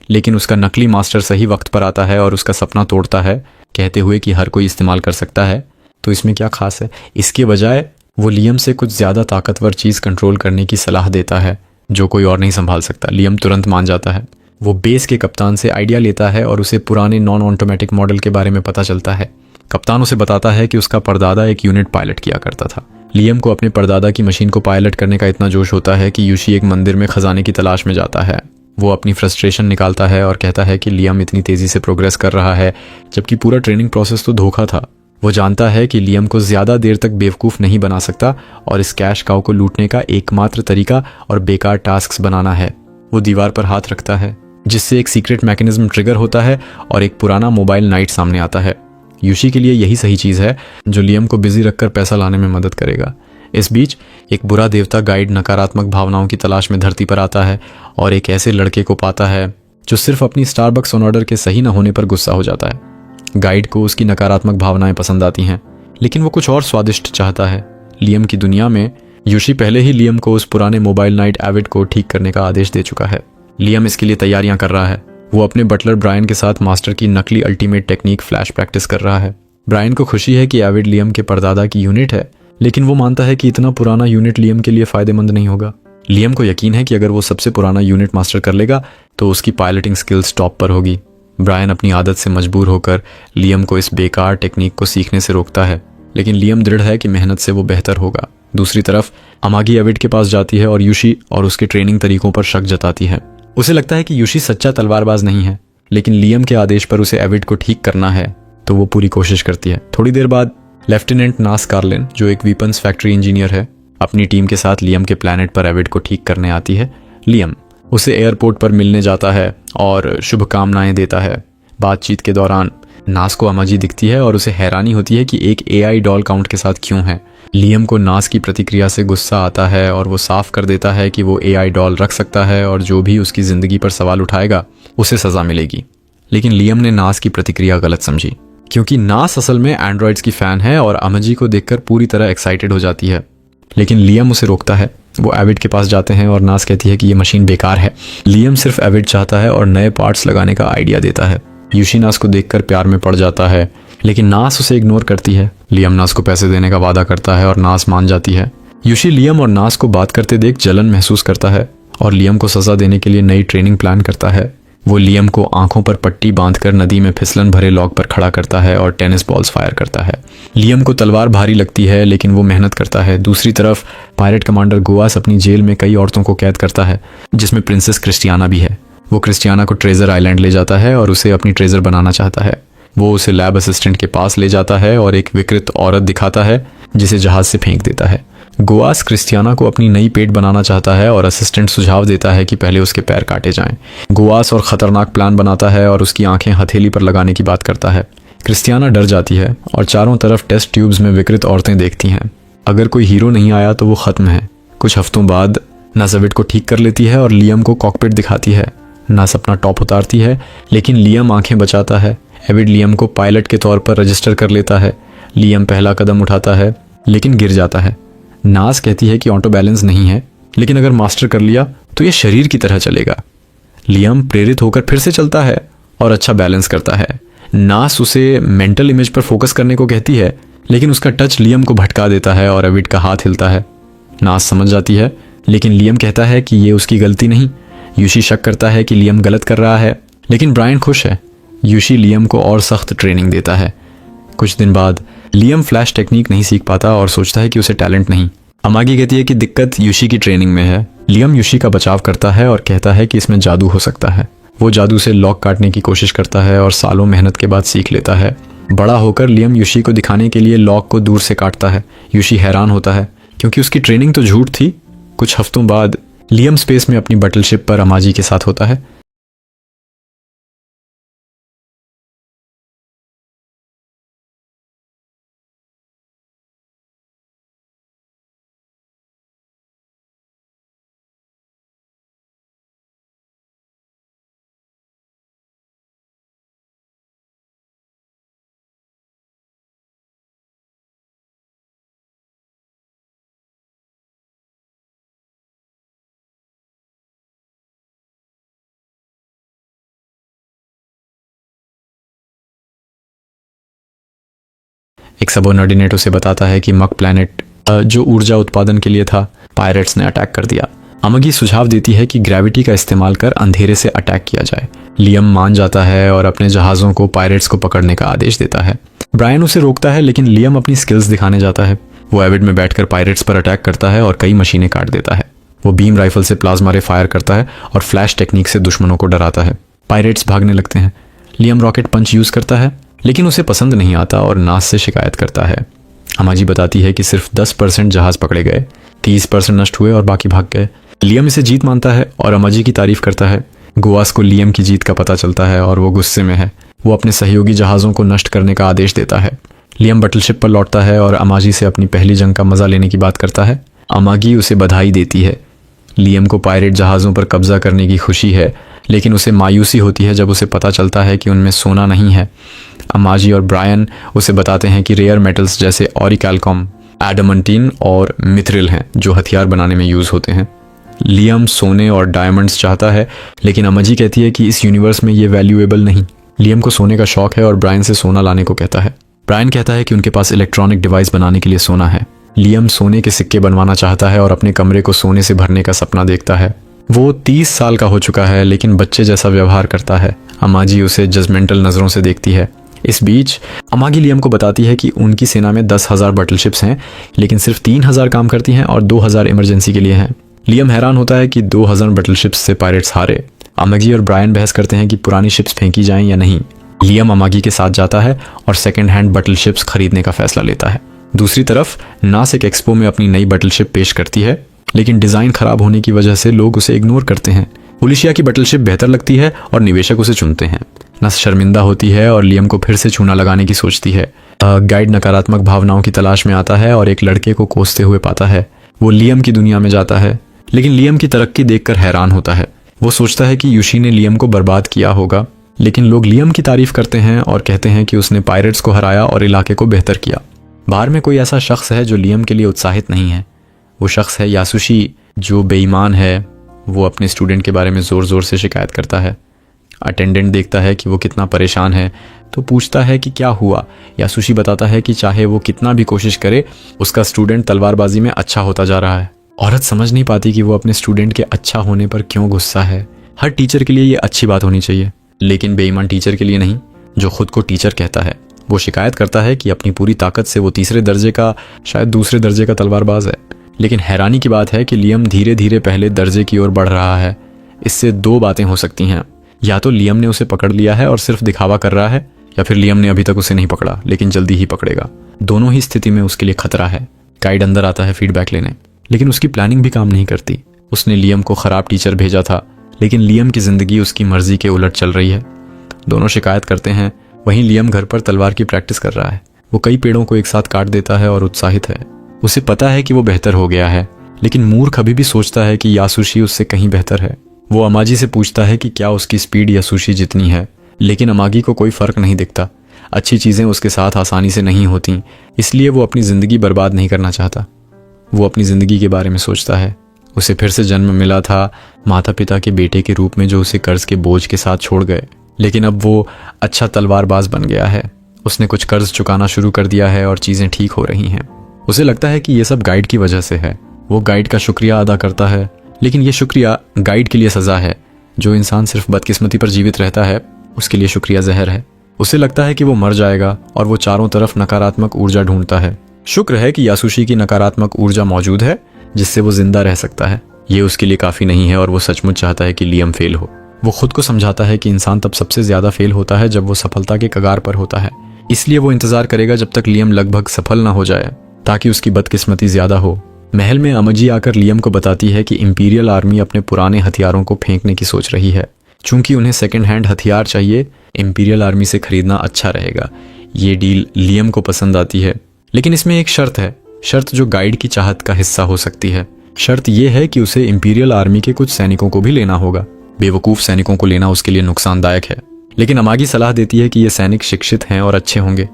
लेकिन उसका नकली मास्टर सही वक्त पर आता है और उसका सपना तोड़ता है, कहते हुए कि हर कोई इस्तेमाल कर सकता है, तो इसमें क्या खास है। इसके बजाय वो लियम से कुछ ज़्यादा ताकतवर चीज़ कंट्रोल करने की सलाह देता है जो कोई और नहीं संभाल सकता। लियम तुरंत मान जाता है। वो बेस के कप्तान से आइडिया लेता है और उसे पुराने नॉन ऑटोमेटिक मॉडल के बारे में पता चलता है। कप्तान उसे बताता है कि उसका परदादा एक यूनिट पायलट किया करता था। लियम को अपने परदादा की मशीन को पायलट करने का इतना जोश होता है कि यूशी एक मंदिर में खजाने की तलाश में जाता है। वो अपनी फ्रस्ट्रेशन निकालता है और कहता है कि लियम इतनी तेज़ी से प्रोग्रेस कर रहा है जबकि पूरा ट्रेनिंग प्रोसेस तो धोखा था। वो जानता है कि लियम को ज़्यादा देर तक बेवकूफ़ नहीं बना सकता और इस कैश काउ को लूटने का एकमात्र तरीका और बेकार टास्क्स बनाना है। वो दीवार पर हाथ रखता है, जिससे एक सीक्रेट मैकेनिज्म ट्रिगर होता है और एक पुराना मोबाइल नाइट सामने आता है। यूशी के लिए यही सही चीज़ है जो लियम को बिजी रखकर पैसा लाने में मदद करेगा। इस बीच एक बुरा देवता गाइड नकारात्मक भावनाओं की तलाश में धरती पर आता है और एक ऐसे लड़के को पाता है जो सिर्फ अपनी स्टारबक्स ऑन ऑर्डर के सही न होने पर गुस्सा हो जाता है। गाइड को उसकी नकारात्मक भावनाएं पसंद आती हैं, लेकिन वो कुछ और स्वादिष्ट चाहता है। लियम की दुनिया में यूशी पहले ही लियम को उस पुराने मोबाइल नाइट एविड को ठीक करने का आदेश दे चुका है। लियम इसके लिए तैयारियां कर रहा है। वो अपने बटलर ब्रायन के साथ मास्टर की नकली अल्टीमेट टेक्निक फ्लैश प्रैक्टिस कर रहा है। ब्रायन को खुशी है कि एविड लियम के परदादा की यूनिट है, लेकिन वो मानता है कि इतना पुराना यूनिट लियम के लिए फायदेमंद नहीं होगा। लियम को यकीन है कि अगर वो सबसे पुराना यूनिट मास्टर कर लेगा तो उसकी पायलटिंग स्किल्स टॉप पर होगी। ब्रायन अपनी आदत से मजबूर होकर लियम को इस बेकार टेक्निक को सीखने से रोकता है, लेकिन लियम दृढ़ है कि मेहनत से वो बेहतर होगा। दूसरी तरफ अमागी एविड के पास जाती है और यूशी और उसके ट्रेनिंग तरीकों पर शक जताती है। उसे लगता है कि यूशी सच्चा तलवारबाज नहीं है, लेकिन लियम के आदेश पर उसे एविड को ठीक करना है, तो वो पूरी कोशिश करती है। थोड़ी देर बाद लेफ्टिनेंट नास कार्लिन, जो एक वीपन्स फैक्ट्री इंजीनियर है, अपनी टीम के साथ लियम के प्लैनेट पर एविड को ठीक करने आती है। लियम उसे एयरपोर्ट पर मिलने जाता है और शुभकामनाएं देता है। बातचीत के दौरान नास को अमाजी दिखती है और उसे हैरानी होती है कि एक एआई डॉल काउंट के साथ क्यों है। लियम को नास की प्रतिक्रिया से गुस्सा आता है और वो साफ कर देता है कि वो एआई डॉल रख सकता है और जो भी उसकी ज़िंदगी पर सवाल उठाएगा उसे सज़ा मिलेगी। लेकिन लियम ने नास की प्रतिक्रिया गलत समझी, क्योंकि नास असल में एंड्रॉयड्स की फ़ैन है और अमाजी को देखकर पूरी तरह एक्साइटेड हो जाती है। लेकिन लियम उसे रोकता है। वो एविड के पास जाते हैं और नास कहती है कि ये मशीन बेकार है। लियम सिर्फ एविड चाहता है और नए पार्ट्स लगाने का आइडिया देता है। यूशी नास को देखकर प्यार में पड़ जाता है, लेकिन नास उसे इग्नोर करती है। लियम नास को पैसे देने का वादा करता है और नास मान जाती है। यूशी लियम और नास को बात करते देख जलन महसूस करता है और लियम को सज़ा देने के लिए नई ट्रेनिंग प्लान करता है। वो लियम को आंखों पर पट्टी बांधकर नदी में फिसलन भरे लॉग पर खड़ा करता है और टेनिस बॉल्स फायर करता है। लियम को तलवार भारी लगती है, लेकिन वो मेहनत करता है। दूसरी तरफ पायरेट कमांडर गोवास अपनी जेल में कई औरतों को कैद करता है, जिसमें प्रिंसेस क्रिस्टियाना भी है। वो क्रिस्टियाना को ट्रेजर आइलैंड ले जाता है और उसे अपनी ट्रेजर बनाना चाहता है। वो उसे लैब असिस्टेंट के पास ले जाता है और एक विकृत औरत दिखाता है जिसे जहाज से फेंक देता है। गोवास क्रिस्टियाना को अपनी नई पेट बनाना चाहता है और असिस्टेंट सुझाव देता है कि पहले उसके पैर काटे जाएं। गोवास और ख़तरनाक प्लान बनाता है और उसकी आंखें हथेली पर लगाने की बात करता है। क्रिस्टियाना डर जाती है और चारों तरफ टेस्ट ट्यूब्स में विकृत औरतें देखती हैं। अगर कोई हीरो नहीं आया तो वो ख़त्म है। कुछ हफ्तों बाद नस एविड को ठीक कर लेती है और लियम को कॉकपिट दिखाती है। नस अपना टॉप उतारती है, लेकिन लियम आंखें बचाता है। एविड लियम को पायलट के तौर पर रजिस्टर कर लेता है। लियम पहला कदम उठाता है, लेकिन गिर जाता है। नास कहती है कि ऑटो बैलेंस नहीं है, लेकिन अगर मास्टर कर लिया तो ये शरीर की तरह चलेगा। लियम प्रेरित होकर फिर से चलता है और अच्छा बैलेंस करता है। नास उसे मेंटल इमेज पर फोकस करने को कहती है, लेकिन उसका टच लियम को भटका देता है और एविड का हाथ हिलता है। नास समझ जाती है, लेकिन लियम कहता है कि ये उसकी गलती नहीं। यूशी शक करता है कि लियम गलत कर रहा है, लेकिन ब्रायन खुश है। यूशी लियम को और सख्त ट्रेनिंग देता है। कुछ दिन बाद लियम फ्लैश टेक्निक नहीं सीख पाता और सोचता है कि उसे टैलेंट नहीं। अमागी कहती है कि दिक्कत यूशी की ट्रेनिंग में है। लियम यूशी का बचाव करता है और कहता है कि इसमें जादू हो सकता है। वो जादू से लॉक काटने की कोशिश करता है और सालों मेहनत के बाद सीख लेता है। बड़ा होकर लियम यूशी को दिखाने के लिए लॉक को दूर से काटता है। यूशी हैरान होता है क्योंकि उसकी ट्रेनिंग तो झूठ थी। कुछ हफ्तों बाद लियम स्पेस में अपनी बटलशिप पर अमाजी के साथ होता है। एक सबऑर्डिनेट उसे बताता है कि मक प्लैनेट जो ऊर्जा उत्पादन के लिए था, पायरेट्स ने अटैक कर दिया। अमगी सुझाव देती है कि ग्रेविटी का इस्तेमाल कर अंधेरे से अटैक किया जाए। लियम मान जाता है और अपने जहाज़ों को पायरेट्स को पकड़ने का आदेश देता है। ब्रायन उसे रोकता है, लेकिन लियम अपनी स्किल्स दिखाने जाता है। वो एविड में बैठकर पायरेट्स पर अटैक करता है और कई मशीनें काट देता है। वो बीम राइफल से प्लाज्मा रे फायर करता है और फ्लैश टेक्निक से दुश्मनों को डराता है। पायरेट्स भागने लगते हैं। लियम रॉकेट पंच यूज़ करता है, लेकिन उसे पसंद नहीं आता और नास से शिकायत करता है। अमाजी बताती है कि सिर्फ 10% जहाज पकड़े गए, 30% नष्ट हुए और बाकी भाग गए। लियम इसे जीत मानता है और अमाजी की तारीफ करता है। गुआस को लियम की जीत का पता चलता है और वो गुस्से में है। वो अपने सहयोगी जहाज़ों को नष्ट करने का आदेश देता है। लियम बटलशिप पर लौटता है और अमाजी से अपनी पहली जंग का मजा लेने की बात करता है। अमागी उसे बधाई देती है। लियम को पायरेट जहाज़ों पर कब्जा करने की खुशी है, लेकिन उसे मायूसी होती है जब उसे पता चलता है कि उनमें सोना नहीं है। अमाजी और ब्रायन उसे बताते हैं कि रेयर मेटल्स जैसे ऑरिकैल्कॉम, एडमंटीन और मिथ्रिल हैं जो हथियार बनाने में यूज़ होते हैं। लियम सोने और डायमंड्स चाहता है, लेकिन अमाजी कहती है कि इस यूनिवर्स में ये वैल्यूएबल नहीं। लियम को सोने का शौक है और ब्रायन से सोना लाने को कहता है। ब्रायन कहता है कि उनके पास इलेक्ट्रॉनिक डिवाइस बनाने के लिए सोना है। लियम सोने के सिक्के बनवाना चाहता है और अपने कमरे को सोने से भरने का सपना देखता है। वो 30 साल का हो चुका है, लेकिन बच्चे जैसा व्यवहार करता है। अमाजी उसे जजमेंटल नज़रों से देखती है। इस बीच अमागी लियम को बताती है कि उनकी सेना में 10,000 बटलशिप्स हैं, लेकिन सिर्फ 3,000 काम करती हैं और 2,000 इमरजेंसी के लिए हैं। लियम हैरान होता है कि 2,000 बटलशिप्स से पायरेट्स हारे। अमागी और ब्रायन बहस करते हैं कि पुरानी शिप्स फेंकी जाएं या नहीं। लियम अमागी के साथ जाता है और सेकेंड हैंड बटलशिप्स खरीदने का फैसला लेता है। दूसरी तरफ नास एक एक्सपो में अपनी नई बटलशिप पेश करती है, लेकिन डिज़ाइन खराब होने की वजह से लोग उसे इग्नोर करते हैं। पुलिशिया की बटलशिप बेहतर लगती है और निवेशक उसे चुनते हैं। नस शर्मिंदा होती है और लियम को फिर से चूना लगाने की सोचती है। गाइड नकारात्मक भावनाओं की तलाश में आता है और एक लड़के को कोसते हुए पाता है। वो लियम की दुनिया में जाता है, लेकिन लियम की तरक्की देखकर हैरान होता है। वो सोचता है कि यूशी ने लियम को बर्बाद किया होगा, लेकिन लोग लियम की तारीफ करते हैं और कहते हैं कि उसने पायरेट्स को हराया और इलाके को बेहतर किया। बाहर में कोई ऐसा शख्स है जो लियम के लिए उत्साहित नहीं है। वो शख्स है यासुशी, जो बेईमान है। वो अपने स्टूडेंट के बारे में ज़ोर ज़ोर से शिकायत करता है। अटेंडेंट देखता है कि वो कितना परेशान है तो पूछता है कि क्या हुआ। यासुशी बताता है कि चाहे वो कितना भी कोशिश करे, उसका स्टूडेंट तलवारबाजी में अच्छा होता जा रहा है। औरत समझ नहीं पाती कि वो अपने स्टूडेंट के अच्छा होने पर क्यों गुस्सा है। हर टीचर के लिए ये अच्छी बात होनी चाहिए, लेकिन बेईमान टीचर के लिए नहीं, जो खुद को टीचर कहता है। वो शिकायत करता है कि अपनी पूरी ताकत से वो तीसरे दर्जे का, शायद दूसरे दर्जे का तलवारबाज है। लेकिन हैरानी की बात है कि लियम धीरे धीरे पहले दर्जे की ओर बढ़ रहा है। इससे दो बातें हो सकती हैं, या तो लियम ने उसे पकड़ लिया है और सिर्फ दिखावा कर रहा है, या फिर लियम ने अभी तक उसे नहीं पकड़ा लेकिन जल्दी ही पकड़ेगा। दोनों ही स्थिति में उसके लिए खतरा है। गाइड अंदर आता है फीडबैक लेने, लेकिन उसकी प्लानिंग भी काम नहीं करती। उसने लियम को खराब टीचर भेजा था, लेकिन लियम की जिंदगी उसकी मर्जी के उलट चल रही है। दोनों शिकायत करते हैं। वहीं लियम घर पर तलवार की प्रैक्टिस कर रहा है। वो कई पेड़ों को एक साथ काट देता है और उत्साहित है। उसे पता है कि वो बेहतर हो गया है, लेकिन मूर्ख अभी भी सोचता है कि यासुशी उससे कहीं बेहतर है। वो अमाजी से पूछता है कि क्या उसकी स्पीड यासुशी जितनी है, लेकिन अमागी को कोई फर्क नहीं दिखता। अच्छी चीज़ें उसके साथ आसानी से नहीं होती, इसलिए वो अपनी ज़िंदगी बर्बाद नहीं करना चाहता। वो अपनी ज़िंदगी के बारे में सोचता है। उसे फिर से जन्म मिला था माता पिता के बेटे के रूप में जो उसे कर्ज के बोझ के साथ छोड़ गए, लेकिन अब वो अच्छा तलवारबाज बन गया है। उसने कुछ कर्ज चुकाना शुरू कर दिया है और चीज़ें ठीक हो रही हैं। उसे लगता है कि ये सब गाइड की वजह से है। वो गाइड का शुक्रिया अदा करता है, लेकिन ये शुक्रिया गाइड के लिए सज़ा है। जो इंसान सिर्फ बदकिस्मती पर जीवित रहता है उसके लिए शुक्रिया जहर है। उसे लगता है कि वो मर जाएगा और वो चारों तरफ नकारात्मक ऊर्जा ढूंढता है। शुक्र है कि यासुशी की नकारात्मक ऊर्जा मौजूद है जिससे वो जिंदा रह सकता है। ये उसके लिए काफ़ी नहीं है और वो सचमुच चाहता है कि लियम फेल हो। वो खुद को समझाता है कि इंसान तब सबसे ज़्यादा फेल होता है जब वो सफलता के कगार पर होता है। इसलिए वो इंतज़ार करेगा जब तक लियम लगभग सफल ना हो जाए ताकि उसकी बदकिस्मती ज़्यादा हो। महल में अमजी आकर लियम को बताती है कि इंपीरियल आर्मी अपने पुराने हथियारों को फेंकने की सोच रही है। चूंकि उन्हें सेकेंड हैंड हथियार चाहिए, इंपीरियल आर्मी से खरीदना अच्छा रहेगा। ये डील लियम को पसंद आती है, लेकिन इसमें एक शर्त है। शर्त जो गाइड की चाहत का हिस्सा हो सकती है। शर्त यह है कि उसे इंपीरियल आर्मी के कुछ सैनिकों को भी लेना होगा। बेवकूफ़ सैनिकों को लेना उसके लिए नुकसानदायक है, लेकिन अमागी सलाह देती है कि ये सैनिक शिक्षित हैं और अच्छे होंगे,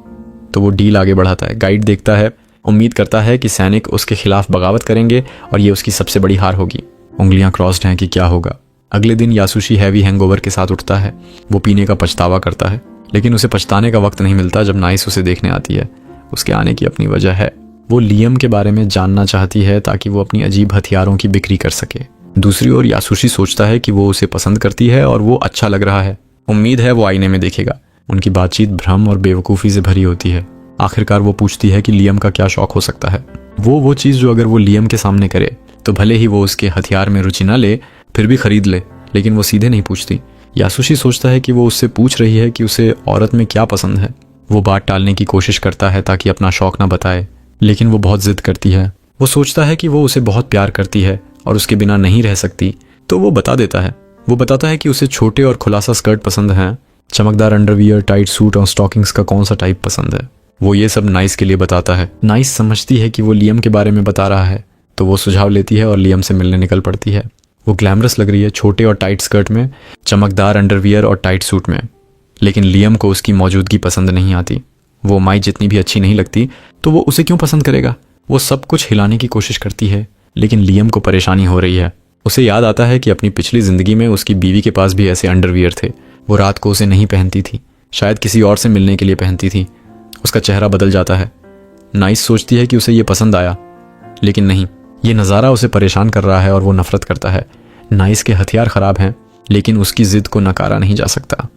तो वो डील आगे बढ़ाता है। गाइड देखता है, उम्मीद करता है कि सैनिक उसके खिलाफ बगावत करेंगे और ये उसकी सबसे बड़ी हार होगी। उंगलियां क्रॉस्ड हैं कि क्या होगा। अगले दिन यासुशी हैवी हैंगओवर के साथ उठता है। वो पीने का पछतावा करता है, लेकिन उसे पछताने का वक्त नहीं मिलता जब नाइस उसे देखने आती है। उसके आने की अपनी वजह है। वो लियम के बारे में जानना चाहती है ताकि वो अपनी अजीब हथियारों की बिक्री कर सके। दूसरी ओर यासुशी सोचता है कि वो उसे पसंद करती है और वो अच्छा लग रहा है। उम्मीद है वो आईने में देखेगा। उनकी बातचीत भ्रम और बेवकूफ़ी से भरी होती है। आखिरकार वो पूछती है कि लियम का क्या शौक हो सकता है। वो चीज़ जो अगर वो लियम के सामने करे तो भले ही वो उसके हथियार में रुचि न ले फिर भी खरीद ले, लेकिन वो सीधे नहीं पूछती। यासुशी सोचता है कि वो उससे पूछ रही है कि उसे औरत में क्या पसंद है। वो बात टालने की कोशिश करता है ताकि अपना शौक ना बताए, लेकिन वो बहुत जिद करती है। वो सोचता है कि वो उसे बहुत प्यार करती है और उसके बिना नहीं रह सकती, तो वो बता देता है। वो बताता है कि उसे छोटे और खुलासा स्कर्ट पसंद हैं, चमकदार अंडरवियर, टाइट सूट और स्टॉकिंग्स का कौन सा टाइप पसंद है। वो ये सब नाइस के लिए बताता है। नाइस समझती है कि वो लियम के बारे में बता रहा है, तो वो सुझाव लेती है और लियम से मिलने निकल पड़ती है। वो ग्लैमरस लग रही है, छोटे और टाइट स्कर्ट में, चमकदार अंडरवियर और टाइट सूट में, लेकिन लियम को उसकी मौजूदगी पसंद नहीं आती। वो माई जितनी भी अच्छी नहीं लगती, तो वो उसे क्यों पसंद करेगा। वो सब कुछ हिलाने की कोशिश करती है, लेकिन लियम को परेशानी हो रही है। उसे याद आता है कि अपनी पिछली ज़िंदगी में उसकी बीवी के पास भी ऐसे अंडरवियर थे। वो रात को उसे नहीं पहनती थी, शायद किसी और से मिलने के लिए पहनती थी। उसका चेहरा बदल जाता है। नाइस सोचती है कि उसे ये पसंद आया, लेकिन नहीं, ये नज़ारा उसे परेशान कर रहा है और वो नफरत करता है। नाइस के हथियार ख़राब हैं, लेकिन उसकी ज़िद को नकारा नहीं जा सकता।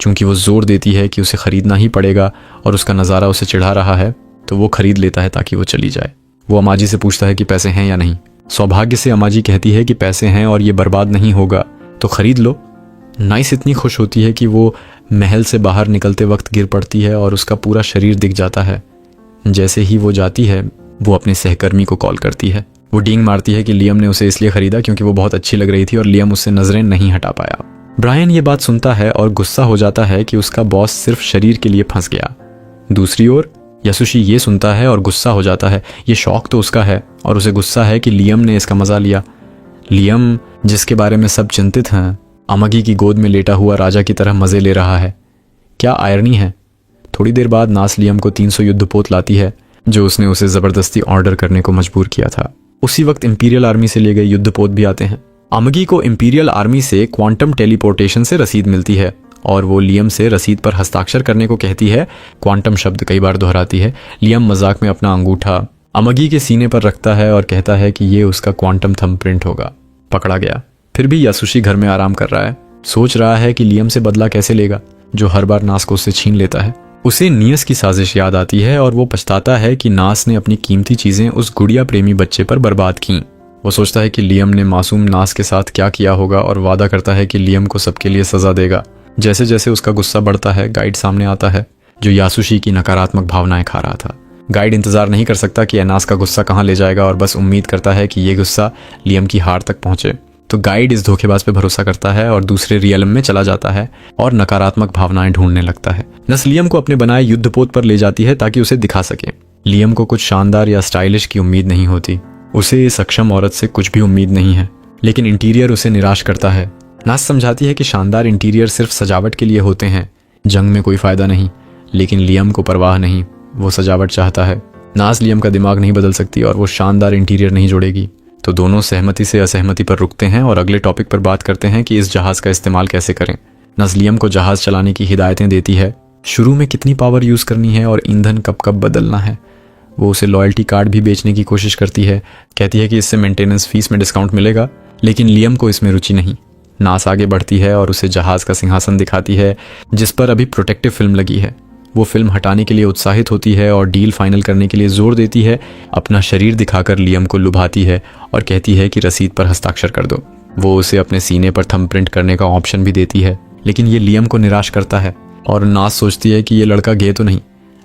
चूंकि वो जोर देती है कि उसे ख़रीदना ही पड़ेगा और उसका नज़ारा उसे चिढ़ा रहा है, तो वो ख़रीद लेता है ताकि वो चली जाए। वो अमाजी से पूछता है कि पैसे हैं या नहीं। सौभाग्य से अमाजी कहती है कि पैसे हैं और ये बर्बाद नहीं होगा, तो ख़रीद लो। नाइस इतनी खुश होती है कि वो महल से बाहर निकलते वक्त गिर पड़ती है और उसका पूरा शरीर दिख जाता है। जैसे ही वो जाती है, वो अपने सहकर्मी को कॉल करती है। वो डींग मारती है कि लियम ने उसे इसलिए ख़रीदा क्योंकि वो बहुत अच्छी लग रही थी और लियम उससे नज़रें नहीं हटा पाया। ब्रायन ये बात सुनता है और गुस्सा हो जाता है कि उसका बॉस सिर्फ शरीर के लिए फंस गया। दूसरी ओर यासुशी ये सुनता है और गुस्सा हो जाता है। ये शौक तो उसका है और उसे गुस्सा है कि लियम ने इसका मज़ा लिया। लियम, जिसके बारे में सब चिंतित हैं, अमगी की गोद में लेटा हुआ राजा की तरह मज़े ले रहा है। क्या आयरनी है। थोड़ी देर बाद नास लियम को 300 युद्धपोत लाती है जो उसने उसे ज़बरदस्ती ऑर्डर करने को मजबूर किया था। उसी वक्त इंपीरियल आर्मी से ले गए युद्धपोत भी आते हैं। अमगी को इंपीरियल आर्मी से क्वांटम टेलीपोर्टेशन से रसीद मिलती है और वो लियम से रसीद पर हस्ताक्षर करने को कहती है। क्वांटम शब्द कई बार दोहराती है। लियम मजाक में अपना अंगूठा अमगी के सीने पर रखता है और कहता है कि ये उसका क्वांटम थंबप्रिंट होगा। पकड़ा गया। फिर भी यासुशी घर में आराम कर रहा है। सोच रहा है कि लियम से बदला कैसे लेगा, जो हर बार नास को उससे छीन लेता है। उसे नियस की साजिश याद आती है और वो पछताता है कि नास ने अपनी कीमती चीज़ें उस गुड़िया प्रेमी बच्चे पर बर्बाद की। वो सोचता है कि लियम ने मासूम नास के साथ क्या किया होगा और वादा करता है कि लियम को सबके लिए सज़ा देगा। जैसे जैसे उसका गुस्सा बढ़ता है, गाइड सामने आता है जो यासुशी की नकारात्मक भावनाएं खा रहा था। गाइड इंतजार नहीं कर सकता कि नास का गुस्सा कहाँ ले जाएगा और बस उम्मीद करता है कि ये गुस्सा लियम की हार तक पहुंचे। तो गाइड इस धोखेबाज पे भरोसा करता है और दूसरे रियलम में चला जाता है और नकारात्मक भावनाएं ढूंढने लगता है। नस लियम को अपने बनाए युद्धपोत पर ले जाती है ताकि उसे दिखा सके। लियम को कुछ शानदार या स्टाइलिश की उम्मीद नहीं होती। उसे इस सक्षम औरत से कुछ भी उम्मीद नहीं है, लेकिन इंटीरियर उसे निराश करता है। नास समझाती है कि शानदार इंटीरियर सिर्फ सजावट के लिए होते हैं, जंग में कोई फायदा नहीं। लेकिन लियम को परवाह नहीं, वो सजावट चाहता है। नास लियम का दिमाग नहीं बदल सकती और वो शानदार इंटीरियर नहीं जोड़ेगी। तो दोनों सहमति से असहमति पर रुकते हैं और अगले टॉपिक पर बात करते हैं कि इस जहाज़ का इस्तेमाल कैसे करें। नास लियम को जहाज़ चलाने की हिदायतें देती है, शुरू में कितनी पावर यूज़ करनी है और ईंधन कब कब बदलना है। वो उसे लॉयल्टी कार्ड भी बेचने की कोशिश करती है, कहती है कि इससे मेंटेनेंस फीस में डिस्काउंट मिलेगा, लेकिन लियम को इसमें रुचि नहीं। नास आगे बढ़ती है और उसे जहाज़ का सिंहासन दिखाती है जिस पर अभी प्रोटेक्टिव फिल्म लगी है। वो फिल्म हटाने के लिए उत्साहित होती है और डील फाइनल करने के लिए जोर देती है। अपना शरीर दिखाकर लियम को लुभाती है और कहती है कि रसीद पर हस्ताक्षर कर दो। वो उसे अपने सीने पर थंब प्रिंट करने का ऑप्शन भी देती है, लेकिन ये लियम को निराश करता है और नास सोचती है कि ये लड़का गे तो नहीं,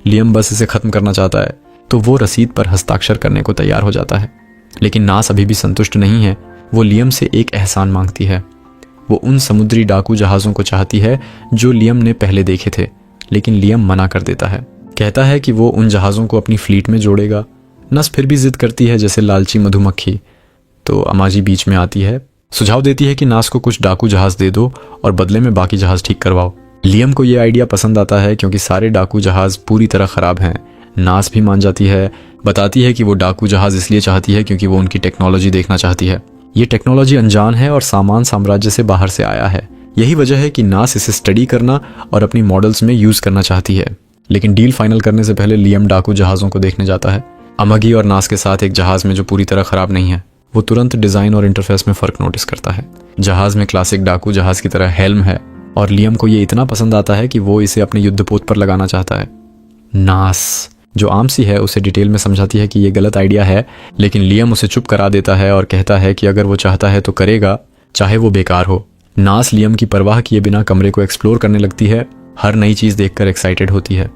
लियम बस इसे ख़त्म करना चाहता है। तो वो रसीद पर हस्ताक्षर करने को तैयार हो जाता है, लेकिन नास अभी भी संतुष्ट नहीं है। वो लियम से एक एहसान मांगती है। वो उन समुद्री डाकू जहाज़ों को चाहती है जो लियम ने पहले देखे थे, लेकिन लियम मना कर देता है। कहता है कि वो उन जहाज़ों को अपनी फ्लीट में जोड़ेगा। नस फिर भी जिद करती है जैसे लालची मधुमक्खी। तो अमाजी बीच में आती है, सुझाव देती है कि नास को कुछ डाकू जहाज़ दे दो और बदले में बाकी जहाज़ ठीक करवाओ। लियम को ये आइडिया पसंद आता है क्योंकि सारे डाकू जहाज़ पूरी तरह ख़राब हैं। नास भी मान जाती है, बताती है कि वो डाकू जहाज़ इसलिए चाहती है क्योंकि वो उनकी टेक्नोलॉजी देखना चाहती है। ये टेक्नोलॉजी अनजान है और सामान साम्राज्य से बाहर से आया है। यही वजह है कि नास इसे स्टडी करना और अपनी मॉडल्स में यूज़ करना चाहती है। लेकिन डील फाइनल करने से पहले लियम डाकू जहाज़ों को देखने जाता है। अमगी और नास के साथ एक जहाज़ में जो पूरी तरह ख़राब नहीं है। वो तुरंत डिज़ाइन और इंटरफेस में फ़र्क नोटिस करता है। जहाज़ में क्लासिक डाकू जहाज़ की तरह हेल्म है और लियम को ये इतना पसंद आता है कि वो इसे अपने युद्धपोत पर लगाना चाहता है। नास जो आम सी है उसे डिटेल में समझाती है कि ये गलत आइडिया है, लेकिन लियम उसे चुप करा देता है और कहता है कि अगर वो चाहता है तो करेगा, चाहे वो बेकार हो। नास लियम की परवाह किए बिना कमरे को एक्सप्लोर करने लगती है। हर नई चीज़ देखकर एक्साइटेड होती है।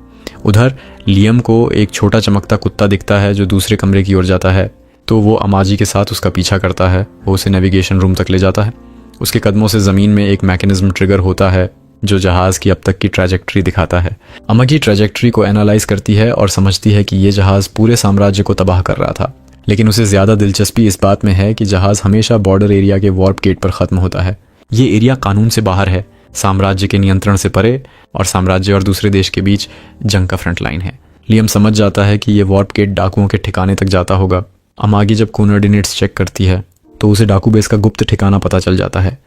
उधर लियम को एक छोटा चमकता कुत्ता दिखता है जो दूसरे कमरे की ओर जाता है, तो वो अमाजी के साथ उसका पीछा करता है। वो उसे नेविगेशन रूम तक ले जाता है। उसके कदमों से ज़मीन में एक मैकेनिज्म ट्रिगर होता है जो जहाज़ की अब तक की ट्रैजेक्टरी दिखाता है। अमगी ट्रैजेक्टरी को एनालाइज करती है और समझती है कि ये जहाज़ पूरे साम्राज्य को तबाह कर रहा था, लेकिन उसे ज़्यादा दिलचस्पी इस बात में है कि जहाज़ हमेशा बॉर्डर एरिया के वार्प गेट पर ख़त्म होता है। ये एरिया कानून से बाहर है, साम्राज्य के नियंत्रण से परे, और साम्राज्य और दूसरे देश के बीच जंग का फ्रंट लाइन है। लियम समझ जाता है कि ये वार्प गेट डाकुओं के ठिकाने तक जाता होगा। अमागी जब कोऑर्डिनेट्स चेक करती है तो उसे डाकू बेस का गुप्त ठिकाना पता चल जाता है।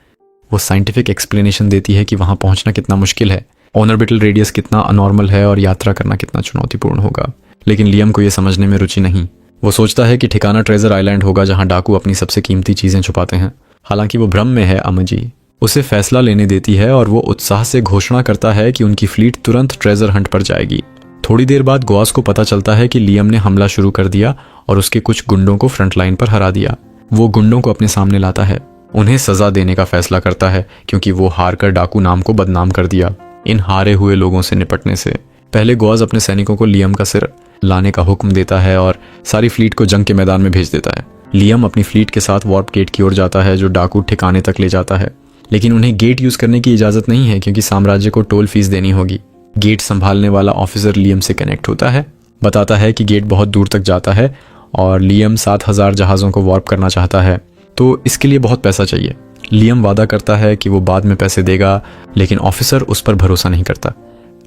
वो साइंटिफिक एक्सप्लेनेशन देती है कि वहाँ पहुँचना कितना मुश्किल है, ऑर्बिटल रेडियस कितना अनॉर्मल है और यात्रा करना कितना चुनौतीपूर्ण होगा। लेकिन लियम को ये समझने में रुचि नहीं। वो सोचता है कि ठिकाना ट्रेजर आइलैंड होगा जहाँ डाकू अपनी सबसे कीमती चीज़ें छुपाते हैं। हालांकि वो भ्रम में है। अमजी उसे फैसला लेने देती है और वो उत्साह से घोषणा करता है कि उनकी फ्लीट तुरंत ट्रेजर हंट पर जाएगी। थोड़ी देर बाद गोआस को पता चलता है कि लियम ने हमला शुरू कर दिया और उसके कुछ गुंडों को फ्रंट लाइन पर हरा दिया। वो गुंडों को अपने सामने लाता है, उन्हें सजा देने का फैसला करता है क्योंकि वो हारकर डाकू नाम को बदनाम कर दिया। इन हारे हुए लोगों से निपटने से पहले गोआस अपने सैनिकों को लियम का सिर लाने का हुक्म देता है और सारी फ्लीट को जंग के मैदान में भेज देता है। लियम अपनी फ्लीट के साथ वार्प गेट की ओर जाता है जो डाकू ठिकाने तक ले जाता है, लेकिन उन्हें गेट यूज करने की इजाजत नहीं है क्योंकि साम्राज्य को टोल फीस देनी होगी। गेट संभालने वाला ऑफिसर लियम से कनेक्ट होता है, बताता है कि गेट बहुत दूर तक जाता है और लियम 7000 जहाज़ों को वार्प करना चाहता है, तो इसके लिए बहुत पैसा चाहिए। लियम वादा करता है कि वो बाद में पैसे देगा, लेकिन ऑफिसर उस पर भरोसा नहीं करता।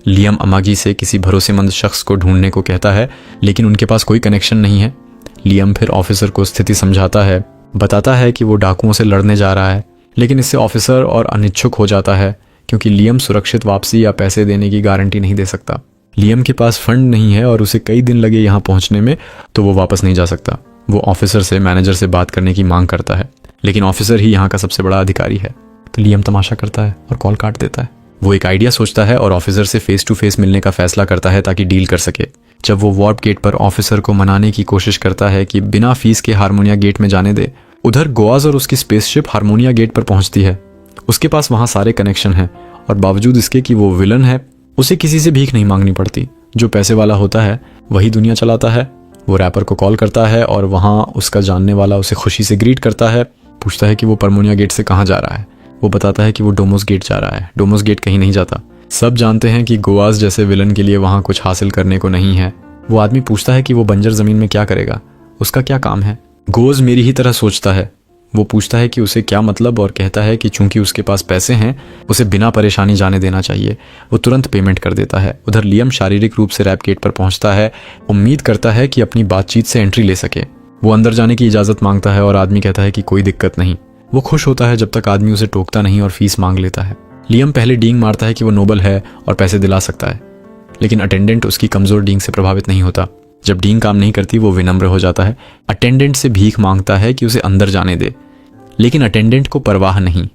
लियम अमागी से किसी भरोसेमंद शख्स को ढूंढने को कहता है, लेकिन उनके पास कोई कनेक्शन नहीं है। लियम फिर ऑफिसर को स्थिति समझाता है, बताता है कि वो डाकुओं से लड़ने जा रहा है, लेकिन इससे ऑफिसर और अनिच्छुक हो जाता है क्योंकि लियम सुरक्षित वापसी या पैसे देने की गारंटी नहीं दे सकता। लियम के पास फंड नहीं है और उसे कई दिन लगे यहाँ पहुँचने में, तो वो वापस नहीं जा सकता। वो ऑफिसर से मैनेजर से बात करने की मांग करता है, लेकिन ऑफिसर ही यहाँ का सबसे बड़ा अधिकारी है। तो लियम तमाशा करता है और कॉल काट देता है। वो एक आइडिया सोचता है और ऑफिसर से फेस टू फेस मिलने का फैसला करता है ताकि डील कर सके। जब वो वार्प गेट पर ऑफिसर को मनाने की कोशिश करता है कि बिना फीस के हारमोनिया गेट में जाने दे, उधर गोआस और उसकी स्पेसशिप हारमोनिया गेट पर पहुंचती है। उसके पास वहाँ सारे कनेक्शन हैं और बावजूद इसके कि वो विलन है, उसे किसी से भीख नहीं मांगनी पड़ती। जो पैसे वाला होता है वही दुनिया चलाता है। वो रैपर को कॉल करता है और वहाँ उसका जानने वाला उसे खुशी से ग्रीट करता है, पूछता है कि वो परमोनिया गेट से कहाँ जा रहा है। वो बताता है कि वो डोमोस गेट जा रहा है। डोमोस गेट कहीं नहीं जाता। सब जानते हैं कि गोआस जैसे विलन के लिए वहाँ कुछ हासिल करने को नहीं है। वो आदमी पूछता है कि वो बंजर जमीन में क्या करेगा, उसका क्या काम है। गोज़ मेरी ही तरह सोचता है, वो पूछता है कि उसे क्या मतलब और कहता है कि चूंकि उसके पास पैसे हैं उसे बिना परेशानी जाने देना चाहिए। वो तुरंत पेमेंट कर देता है। उधर लियम शारीरिक रूप से रैप गेट पर पहुंचता है, उम्मीद करता है कि अपनी बातचीत से एंट्री ले सके। वो अंदर जाने की इजाज़त मांगता है और आदमी कहता है कि कोई दिक्कत नहीं। वो खुश होता है जब तक आदमी उसे टोकता नहीं और फीस मांग लेता है। लियम पहले डींग मारता है कि वो नोबल है और पैसे दिला सकता है, लेकिन अटेंडेंट उसकी कमज़ोर डींग से प्रभावित नहीं होता। जब डींग काम नहीं करती वो विनम्र हो जाता है। अटेंडेंट से भीख मांगता है कि उसे अंदर जाने दे, लेकिन अटेंडेंट को परवाह नहीं।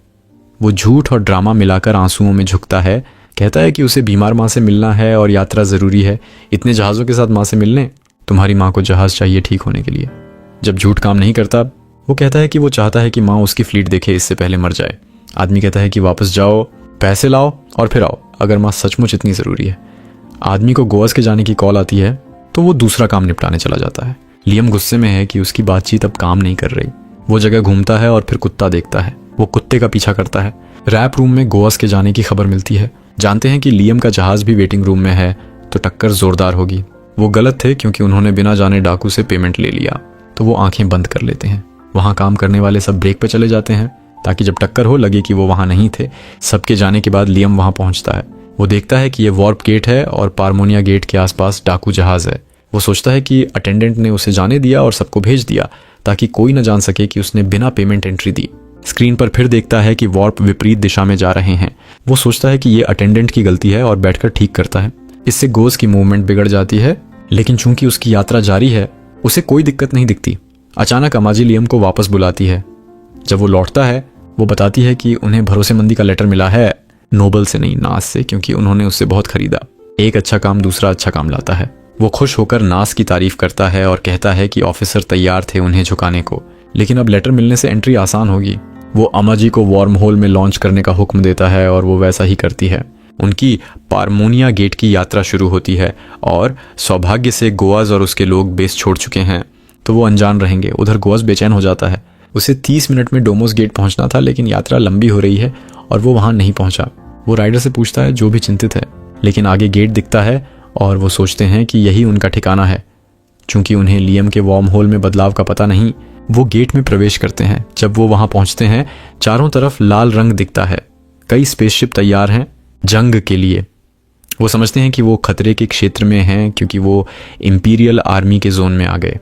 वो झूठ और ड्रामा मिलाकर आंसुओं में झुकता है, कहता है कि उसे बीमार माँ से मिलना है और यात्रा ज़रूरी है। इतने जहाज़ों के साथ माँ से मिलने? तुम्हारी माँ को जहाज़ चाहिए ठीक होने के लिए। जब झूठ काम नहीं करता वो कहता है कि वो चाहता है कि माँ उसकी फ्लीट देखे इससे पहले मर जाए। आदमी कहता है कि वापस जाओ, पैसे लाओ और फिर आओ अगर माँ सचमुच इतनी ज़रूरी है। आदमी को गोवा के जाने की कॉल आती है तो वो दूसरा काम निपटाने चला जाता है। लियम गुस्से में है कि उसकी बातचीत अब काम नहीं कर रही। वो जगह घूमता है और फिर कुत्ता देखता है। वो कुत्ते का पीछा करता है। रैप रूम में गोवा के जाने की खबर मिलती है। जानते हैं कि लियम का जहाज़ भी वेटिंग रूम में है तो टक्कर जोरदार होगी। वो गलत थे क्योंकि उन्होंने बिना जाने डाकू से पेमेंट ले लिया, तो वो आंखें बंद कर लेते हैं। वहाँ काम करने वाले सब ब्रेक पे चले जाते हैं ताकि जब टक्कर हो लगे कि वो वहाँ नहीं थे। सबके जाने के बाद लियम वहाँ पहुँचता है। वो देखता है कि ये वार्प गेट है और पारमोनिया गेट के आसपास डाकू जहाज़ है। वो सोचता है कि अटेंडेंट ने उसे जाने दिया और सबको भेज दिया ताकि कोई न जान सके कि उसने बिना पेमेंट एंट्री दी। स्क्रीन पर फिर देखता है कि वार्प विपरीत दिशा में जा रहे हैं। वो सोचता है कि ये अटेंडेंट की गलती है और बैठकर ठीक करता है। इससे गोज़ की मूवमेंट बिगड़ जाती है, लेकिन चूंकि उसकी यात्रा जारी है उसे कोई दिक्कत नहीं दिखती। अचानक अमाजी लियम को वापस बुलाती है। जब वो लौटता है वो बताती है कि उन्हें भरोसेमंदी का लेटर मिला है, नोबल से नहीं नास से, क्योंकि उन्होंने उससे बहुत खरीदा। एक अच्छा काम दूसरा अच्छा काम लाता है। वो खुश होकर नास की तारीफ करता है और कहता है कि ऑफिसर तैयार थे उन्हें झुकाने को, लेकिन अब लेटर मिलने से एंट्री आसान होगी। वो अमाजी को वार्म होल में लॉन्च करने का हुक्म देता है और वो वैसा ही करती है। उनकी पारमोनिया गेट की यात्रा शुरू होती है और सौभाग्य से गोवाज और उसके लोग बेस छोड़ चुके हैं तो वो अनजान रहेंगे। उधर गोवाज बेचैन हो जाता है। उसे 30 मिनट में डोमोस गेट पहुंचना था, लेकिन यात्रा लंबी हो रही है और वो वहां नहीं पहुंचा। वो राइडर से पूछता है जो भी चिंतित है, लेकिन आगे गेट दिखता है और वो सोचते हैं कि यही उनका ठिकाना है। चूंकि उन्हें लियम के वार्म होल में बदलाव का पता नहीं, वो गेट में प्रवेश करते हैं। जब वो वहां पहुंचते हैं चारों तरफ लाल रंग दिखता है। कई स्पेसशिप तैयार हैं जंग के लिए। वो समझते हैं कि वो खतरे के क्षेत्र में हैं क्योंकि वो इंपीरियल आर्मी के जोन में आ गए।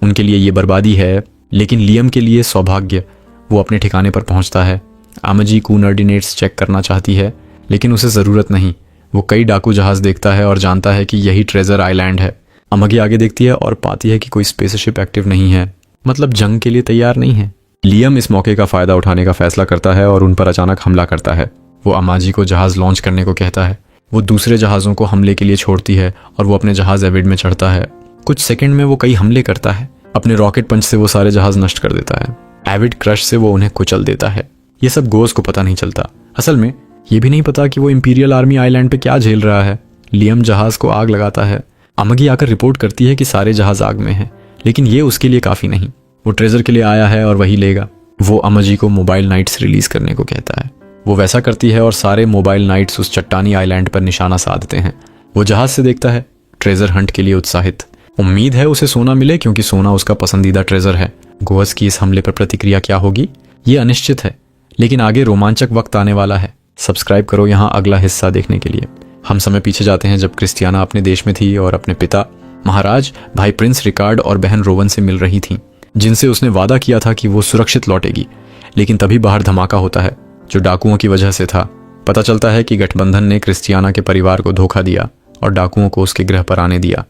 उनके लिए ये बर्बादी है, लेकिन लियम के लिए सौभाग्य। वो अपने ठिकाने पर पहुंचता है। आमजी कोऑर्डिनेट्स चेक करना चाहती है, लेकिन उसे ज़रूरत नहीं। वो कई डाकू जहाज़ देखता है और जानता है कि यही ट्रेजर आइलैंड है। अमगी आगे देखती है और पाती है कि कोई स्पेसशिप एक्टिव नहीं है, मतलब जंग के लिए तैयार नहीं है। लियम इस मौके का फ़ायदा उठाने का फैसला करता है और उन पर अचानक हमला करता है। वो अमाजी को जहाज़ लॉन्च करने को कहता है। वो दूसरे जहाज़ों को हमले के लिए छोड़ती है और वो अपने जहाज़ एविड में चढ़ता है। कुछ सेकंड में वो कई हमले करता है। अपने रॉकेट पंच से वो सारे जहाज़ नष्ट कर देता है। एविड क्रश से वो उन्हें कुचल देता है। ये सब गोज़ को पता नहीं चलता। असल में ये भी नहीं पता कि वो इंपीरियल आर्मी आइलैंड पे क्या झेल रहा है। लियम जहाज़ को आग लगाता है। अमगी आकर रिपोर्ट करती है कि सारे जहाज़ आग में हैं, लेकिन ये उसके लिए काफ़ी नहीं। वो ट्रेजर के लिए आया है और वही लेगा। वो अमजी को मोबाइल नाइट्स रिलीज़ करने को कहता है। वो वैसा करती है और सारे मोबाइल नाइट्स उस चट्टानी आइलैंड पर निशाना साधते हैं। वो जहाज़ से देखता है, ट्रेजर हंट के लिए उत्साहित। उम्मीद है उसे सोना मिले क्योंकि सोना उसका पसंदीदा ट्रेजर है। गोवस की इस हमले पर प्रतिक्रिया क्या होगी ये अनिश्चित है, लेकिन आगे रोमांचक वक्त आने वाला है। सब्सक्राइब करो यहाँ अगला हिस्सा देखने के लिए। हम समय पीछे जाते हैं जब क्रिस्टियाना अपने देश में थी और अपने पिता महाराज, भाई प्रिंस रिकार्ड और बहन रोवन से मिल रही थी, जिनसे उसने वादा किया था कि वो सुरक्षित लौटेगी। लेकिन तभी बाहर धमाका होता है जो डाकुओं की वजह से था। पता चलता है कि गठबंधन ने क्रिस्टियाना के परिवार को धोखा दिया और डाकुओं को उसके गृह पर आने दिया।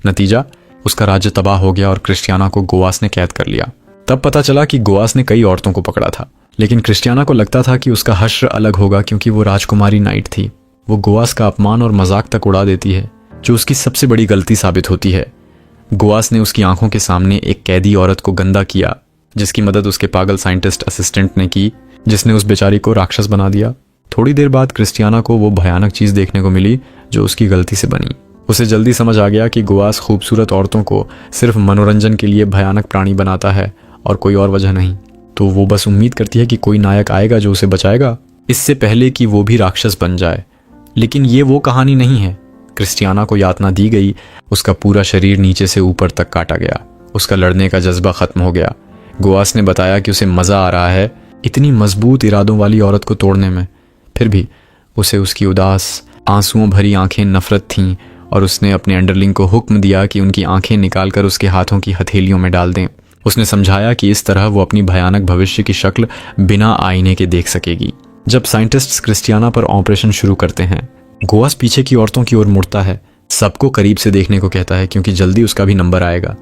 नतीजा, उसका राज्य तबाह हो गया और क्रिस्टियाना को गोवास ने कैद कर लिया। तब पता चला कि गोवास ने कई औरतों को पकड़ा था, लेकिन क्रिस्टियाना को लगता था कि उसका हश्र अलग होगा क्योंकि वो राजकुमारी नाइट थी। वो गोवास का अपमान और मजाक तक उड़ा देती है, जो उसकी सबसे बड़ी गलती साबित होती है। गोवास ने उसकी आंखों के सामने एक कैदी औरत को गंदा किया, जिसकी मदद उसके पागल साइंटिस्ट असिस्टेंट ने की, जिसने उस बेचारी को राक्षस बना दिया। थोड़ी देर बाद क्रिस्टियाना को वो भयानक चीज़ देखने को मिली जो उसकी गलती से बनी। उसे जल्दी समझ आ गया कि गोवास खूबसूरत औरतों को सिर्फ मनोरंजन के लिए भयानक प्राणी बनाता है और कोई और वजह नहीं। तो वो बस उम्मीद करती है कि कोई नायक आएगा जो उसे बचाएगा, इससे पहले कि वो भी राक्षस बन जाए। लेकिन ये वो कहानी नहीं है। क्रिस्टियाना को यातना दी गई, उसका पूरा शरीर नीचे से ऊपर तक काटा गया, उसका लड़ने का जज्बा खत्म हो गया। गोवास ने बताया कि उसे मज़ा आ रहा है इतनी मजबूत इरादों वाली औरत को तोड़ने में। फिर भी उसे उसकी उदास आंसुओं भरी आंखें नफरत थीं और उसने अपने अंडरलिंग को हुक्म दिया कि उनकी आंखें निकालकर उसके हाथों की हथेलियों में डाल दें। उसने समझाया कि इस तरह वो अपनी भयानक भविष्य की शक्ल बिना आईने के देख सकेगी। जब साइंटिस्ट्स क्रिस्टियाना पर ऑपरेशन शुरू करते हैं, गोवास पीछे की औरतों की ओर मुड़ता है, सबको करीब से देखने को कहता है क्योंकि जल्दी उसका भी नंबर आएगा।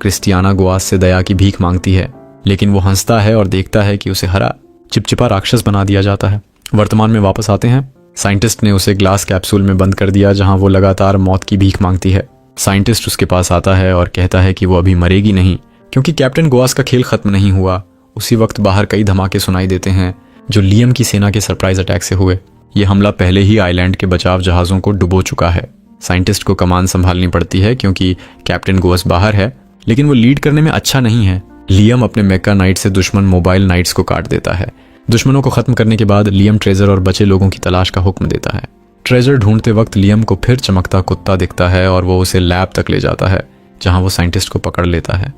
क्रिस्टियाना गोवास से दया की भीख मांगती है, लेकिन वो हंसता है और देखता है कि उसे हरा चिपचिपा राक्षस बना दिया जाता है। वर्तमान में वापस आते हैं। साइंटिस्ट ने उसे ग्लास कैप्सूल में बंद कर दिया जहां वो लगातार मौत की भीख मांगती है। साइंटिस्ट उसके पास आता है और कहता है कि वो अभी मरेगी नहीं क्योंकि कैप्टन गोवास का खेल खत्म नहीं हुआ। उसी वक्त बाहर कई धमाके सुनाई देते हैं जो लियम की सेना के सरप्राइज अटैक से हुए। ये हमला पहले ही आइलैंड के बचाव जहाज़ों को डुबो चुका है। साइंटिस्ट को कमान संभालनी पड़ती है क्योंकि कैप्टन गोवास बाहर है, लेकिन वो लीड करने में अच्छा नहीं है। लियम अपने मेका नाइट से दुश्मन मोबाइल नाइट्स को काट देता है। दुश्मनों को खत्म करने के बाद लियम ट्रेजर और बचे लोगों की तलाश का हुक्म देता है। ट्रेजर ढूंढते वक्त लियम को फिर चमकता कुत्ता दिखता है और वो उसे लैब तक ले जाता है जहां वो साइंटिस्ट को पकड़ लेता है।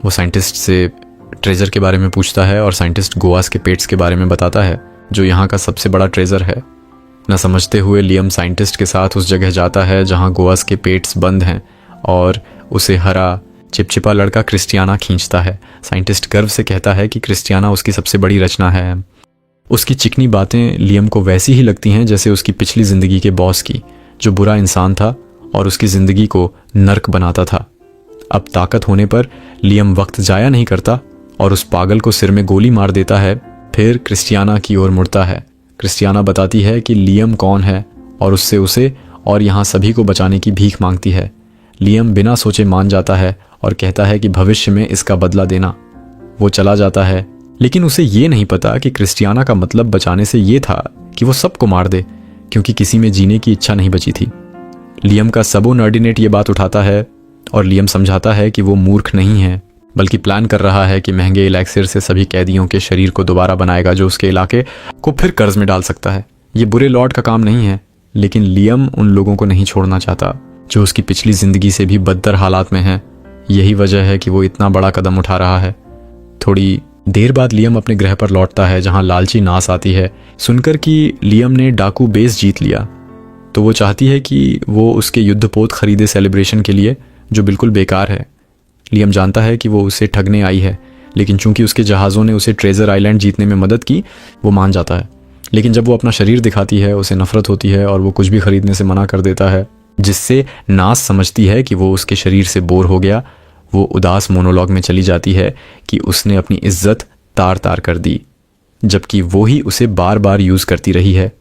वो साइंटिस्ट से ट्रेजर के बारे में पूछता है और साइंटिस्ट गोवास के पेट्स के बारे में बताता है जो यहाँ का सबसे बड़ा ट्रेजर है। न समझते हुए लियम साइंटिस्ट के साथ उस जगह जाता है जहाँ गोवास के पेट्स बंद हैं और उसे हरा चिपचिपा लड़का क्रिस्टियाना खींचता है। साइंटिस्ट गर्व से कहता है कि क्रिस्टियाना उसकी सबसे बड़ी रचना है। उसकी चिकनी बातें लियम को वैसी ही लगती हैं जैसे उसकी पिछली जिंदगी के बॉस की, जो बुरा इंसान था और उसकी जिंदगी को नर्क बनाता था। अब ताकत होने पर लियम वक्त जाया नहीं करता और उस पागल को सिर में गोली मार देता है। फिर क्रिस्टियाना की ओर मुड़ता है। क्रिस्टियाना बताती है कि लियम कौन है और उससे उसे और यहाँ सभी को बचाने की भीख मांगती है। लियम बिना सोचे मान जाता है और कहता है कि भविष्य में इसका बदला देना। वो चला जाता है, लेकिन उसे ये नहीं पता कि क्रिस्टियाना का मतलब बचाने से ये था कि वो सबको मार दे, क्योंकि किसी में जीने की इच्छा नहीं बची थी। लियम का सबोर्डिनेट ये बात उठाता है और लियम समझाता है कि वो मूर्ख नहीं है, बल्कि प्लान कर रहा है कि महंगे इलेक्सिर से सभी कैदियों के शरीर को दोबारा बनाएगा जो उसके इलाके को फिर कर्ज में डाल सकता है। ये बुरे लॉर्ड का काम नहीं है, लेकिन लियम उन लोगों को नहीं छोड़ना चाहता जो उसकी पिछली जिंदगी से भी बदतर हालात में हैं। यही वजह है कि वो इतना बड़ा कदम उठा रहा है। थोड़ी देर बाद लियम अपने ग्रह पर लौटता है जहां लालची नास आती है। सुनकर कि लियम ने डाकू बेस जीत लिया तो वो चाहती है कि वो उसके युद्धपोत खरीदे सेलिब्रेशन के लिए, जो बिल्कुल बेकार है। लियम जानता है कि वो उसे ठगने आई है, लेकिन चूंकि उसके जहाज़ों ने उसे ट्रेजर आइलैंड जीतने में मदद की, वो मान जाता है। लेकिन जब वो अपना शरीर दिखाती है उसे नफरत होती है और वो कुछ भी खरीदने से मना कर देता है, जिससे नास समझती है कि वो उसके शरीर से बोर हो गया। वो उदास मोनोलॉग में चली जाती है कि उसने अपनी इज्जत तार तार कर दी, जबकि वो ही उसे बार बार यूज़ करती रही है।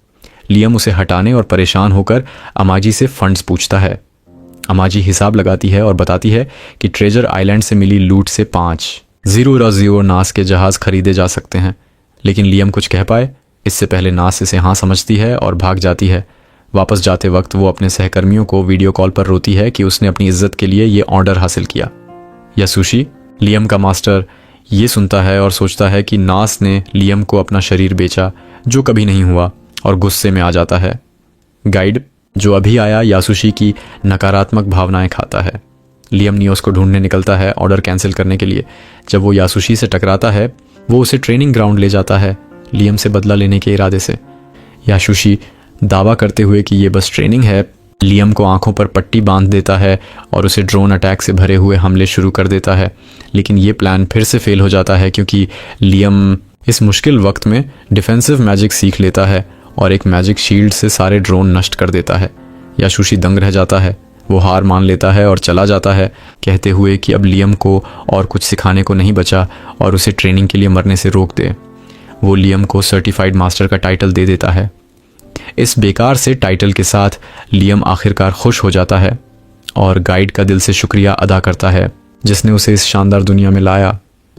लियम उसे हटाने और परेशान होकर अमाजी से फंड्स पूछता है। अमाजी हिसाब लगाती है और बताती है कि ट्रेजर आइलैंड से मिली लूट से 5 0 नास के जहाज़ खरीदे जा सकते हैं। लेकिन लियम कुछ कह पाए इससे पहले नास इसे हाँ समझती है और भाग जाती है। वापस जाते वक्त वो अपने सहकर्मियों को वीडियो कॉल पर रोती है कि उसने अपनी इज्जत के लिए ये ऑर्डर हासिल किया। यासुशी, लियम का मास्टर, ये सुनता है और सोचता है कि नास ने लियम को अपना शरीर बेचा, जो कभी नहीं हुआ, और गुस्से में आ जाता है। गाइड, जो अभी आया, यासुशी की नकारात्मक भावनाएं खाता है। लियम नियोस को ढूंढने निकलता है ऑर्डर कैंसिल करने के लिए। जब वो यासुशी से टकराता है, वो उसे ट्रेनिंग ग्राउंड ले जाता है लियम से बदला लेने के इरादे से। यासुशी दावा करते हुए कि ये बस ट्रेनिंग है, लियम को आंखों पर पट्टी बांध देता है और उसे ड्रोन अटैक से भरे हुए हमले शुरू कर देता है। लेकिन ये प्लान फिर से फेल हो जाता है क्योंकि लियम इस मुश्किल वक्त में डिफेंसिव मैजिक सीख लेता है और एक मैजिक शील्ड से सारे ड्रोन नष्ट कर देता है। यासुशी दंग रह जाता है। वो हार मान लेता है और चला जाता है, कहते हुए कि अब लियम को और कुछ सिखाने को नहीं बचा और उसे ट्रेनिंग के लिए मरने से रोक दे। वो लियम को सर्टिफाइड मास्टर का टाइटल दे देता है। इस बेकार से टाइटल के साथ लियम आखिरकार खुश हो जाता है और गाइड का दिल से शुक्रिया अदा करता है जिसने उसे इस शानदार दुनिया में लाया।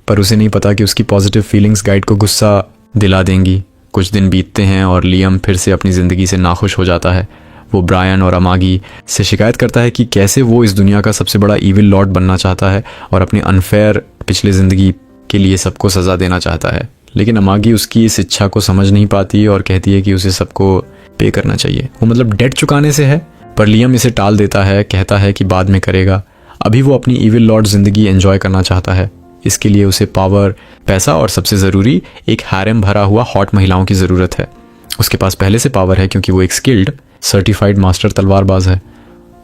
पर उसे नहीं पता कि उसकी पॉजिटिव फीलिंग्स गाइड को गुस्सा दिला देंगी। कुछ दिन बीतते हैं और लियम फिर से अपनी ज़िंदगी से नाखुश हो जाता है। वो ब्रायन और अमागी से शिकायत करता है कि कैसे वो इस दुनिया का सबसे बड़ा ईविल लॉर्ड बनना चाहता है और अपनी अनफेयर पिछली ज़िंदगी के लिए सबको सज़ा देना चाहता है। लेकिन अमागी उसकी इस इच्छा को समझ नहीं पाती और कहती है कि उसे सबको पे करना चाहिए। वो मतलब डेट चुकाने से है, पर लियम इसे टाल देता है, कहता है कि बाद में करेगा। अभी वो अपनी ईविल लॉर्ड ज़िंदगी एंजॉय करना चाहता है। इसके लिए उसे पावर, पैसा और सबसे ज़रूरी एक हैरम भरा हुआ हॉट महिलाओं की ज़रूरत है। उसके पास पहले से पावर है क्योंकि वो एक स्किल्ड सर्टिफाइड मास्टर तलवारबाज है,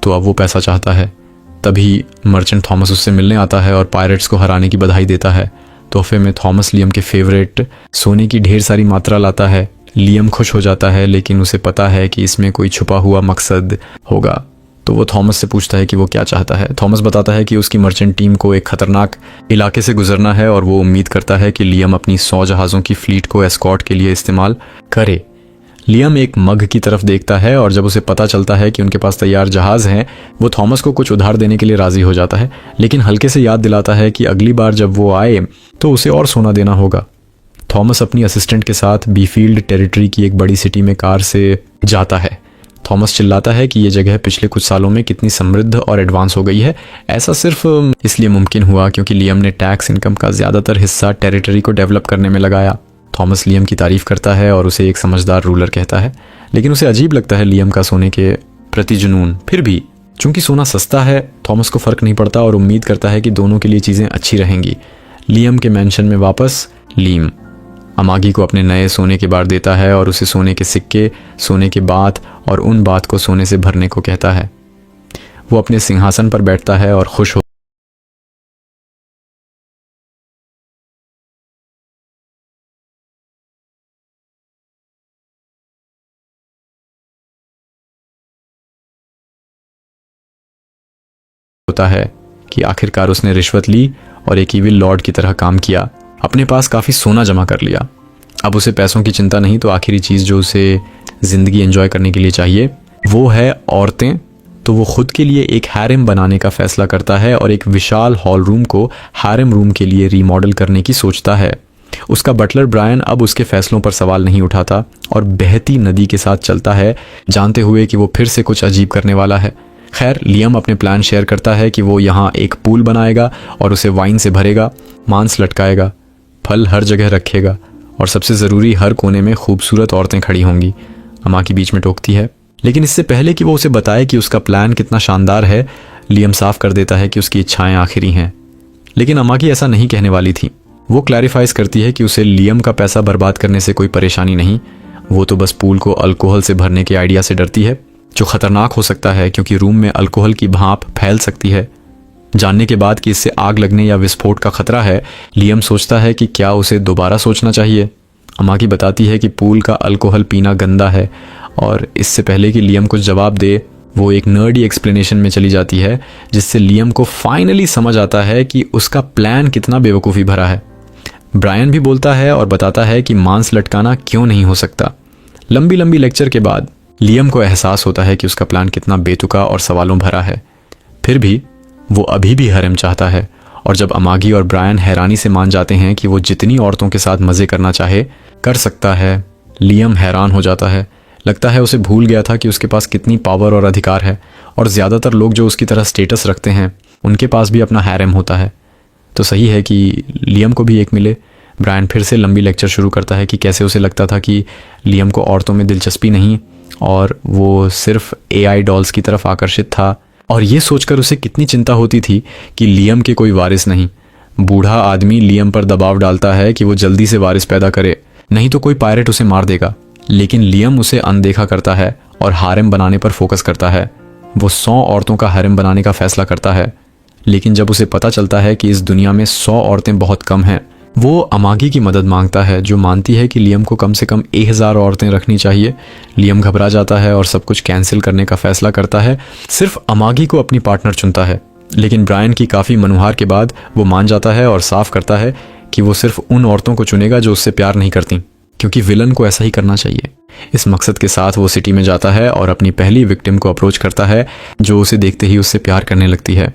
तो अब वो पैसा चाहता है। तभी मर्चेंट थॉमस उससे मिलने आता है और पायरेट्स को हराने की बधाई देता है। तोहफे में थॉमस लियम के फेवरेट सोने की ढेर सारी मात्रा लाता है। लियम खुश हो जाता है, लेकिन उसे पता है कि इसमें कोई छुपा हुआ मकसद होगा, तो वो थॉमस से पूछता है कि वो क्या चाहता है। थॉमस बताता है कि उसकी मर्चेंट टीम को एक खतरनाक इलाके से गुजरना है और वो उम्मीद करता है कि लियम अपनी 100 जहाज़ों की फ्लीट को एस्कॉर्ट के लिए इस्तेमाल करे। लियम एक मग की तरफ देखता है और जब उसे पता चलता है कि उनके पास तैयार जहाज़ हैं, वो थॉमस को कुछ उधार देने के लिए राज़ी हो जाता है, लेकिन हल्के से याद दिलाता है कि अगली बार जब वो आए तो उसे और सोना देना होगा। थॉमस अपनी असिस्टेंट के साथ बीफील्ड टेरिटरी की एक बड़ी सिटी में कार से जाता है। थॉमस चिल्लाता है कि ये जगह पिछले कुछ सालों में कितनी समृद्ध और एडवांस हो गई है। ऐसा सिर्फ इसलिए मुमकिन हुआ क्योंकि लियम ने टैक्स इनकम का ज़्यादातर हिस्सा टेरिटरी को डेवलप करने में लगाया। थॉमस लियम की तारीफ करता है और उसे एक समझदार रूलर कहता है, लेकिन उसे अजीब लगता है लियम का सोने के प्रति जुनून। फिर भी चूंकि सोना सस्ता है, थॉमस को फ़र्क नहीं पड़ता और उम्मीद करता है कि दोनों के लिए चीज़ें अच्छी रहेंगी। लियम के मैंशन में वापस लीम अमागी को अपने नए सोने के बार देता है और उसे सोने के सिक्के, सोने के बात और उन बात को सोने से भरने को कहता है। वो अपने सिंहासन पर बैठता है और खुश होता है कि आखिरकार उसने रिश्वत ली और एक ईविल लॉर्ड की तरह काम किया। अपने पास काफ़ी सोना जमा कर लिया। अब उसे पैसों की चिंता नहीं, तो आखिरी चीज़ जो उसे ज़िंदगी एंजॉय करने के लिए चाहिए वो है औरतें। तो वो खुद के लिए एक हैरम बनाने का फैसला करता है और एक विशाल हॉल रूम को हैरम रूम के लिए रीमॉडल करने की सोचता है। उसका बटलर ब्रायन अब उसके फैसलों पर सवाल नहीं उठाता और बहती नदी के साथ चलता है, जानते हुए कि वो फिर से कुछ अजीब करने वाला है। खैर, लियम अपने प्लान शेयर करता है कि वो यहाँ एक पूल बनाएगा और उसे वाइन से भरेगा, मांस लटकाएगा, फल हर जगह रखेगा और सबसे ज़रूरी हर कोने में खूबसूरत औरतें खड़ी होंगी। अमा की बीच में टोकती है, लेकिन इससे पहले कि वो उसे बताए कि उसका प्लान कितना शानदार है, लियम साफ कर देता है कि उसकी इच्छाएं आखिरी हैं। लेकिन अमा की ऐसा नहीं कहने वाली थी। वो क्लैरिफाइज करती है कि उसे लियम का पैसा बर्बाद करने से कोई परेशानी नहीं, वो तो बस पूल को अल्कोहल से भरने के आइडिया से डरती है, जो खतरनाक हो सकता है क्योंकि रूम में अल्कोहल की भाप फैल सकती है। जानने के बाद कि इससे आग लगने या विस्फोट का खतरा है, लियम सोचता है कि क्या उसे दोबारा सोचना चाहिए। अमा की बताती है कि पूल का अल्कोहल पीना गंदा है और इससे पहले कि लियम कुछ जवाब दे, वो एक नर्डी एक्सप्लेनेशन में चली जाती है जिससे लियम को फाइनली समझ आता है कि उसका प्लान कितना बेवकूफ़ी भरा है। ब्रायन भी बोलता है और बताता है कि मांस लटकाना क्यों नहीं हो सकता। लंबी लंबी लेक्चर के बाद लियम को एहसास होता है कि उसका प्लान कितना बेतुका और सवालों भरा है। फिर भी वो अभी भी हरम चाहता है और जब अमागी और ब्रायन हैरानी से मान जाते हैं कि वो जितनी औरतों के साथ मज़े करना चाहे कर सकता है, लियम हैरान हो जाता है। लगता है उसे भूल गया था कि उसके पास कितनी पावर और अधिकार है और ज़्यादातर लोग जो उसकी तरह स्टेटस रखते हैं उनके पास भी अपना हैरम होता है। तो सही है कि लियम को भी एक मिले। ब्रायन फिर से लंबी लेक्चर शुरू करता है कि कैसे उसे लगता था कि लियम को औरतों में दिलचस्पी नहीं और वो सिर्फ AI डॉल्स की तरफ आकर्षित था, और ये सोचकर उसे कितनी चिंता होती थी कि लियम के कोई वारिस नहीं। बूढ़ा आदमी लियम पर दबाव डालता है कि वो जल्दी से वारिस पैदा करे, नहीं तो कोई पायरेट उसे मार देगा। लेकिन लियम उसे अनदेखा करता है और हारेम बनाने पर फोकस करता है। वो 100 औरतों का हारेम बनाने का फैसला करता है, लेकिन जब उसे पता चलता है कि इस दुनिया में 100 औरतें बहुत कम हैं, वो अमागी की मदद मांगता है जो मानती है कि लियम को कम से कम 1000 औरतें रखनी चाहिए। लियम घबरा जाता है और सब कुछ कैंसिल करने का फैसला करता है, सिर्फ अमागी को अपनी पार्टनर चुनता है। लेकिन ब्रायन की काफ़ी मनुहार के बाद वो मान जाता है और साफ करता है कि वो सिर्फ उन औरतों को चुनेगा जो उससे प्यार नहीं करती, क्योंकि विलन को ऐसा ही करना चाहिए। इस मकसद के साथ वो सिटी में जाता है और अपनी पहली विक्टिम को अप्रोच करता है जो उसे देखते ही उससे प्यार करने लगती है।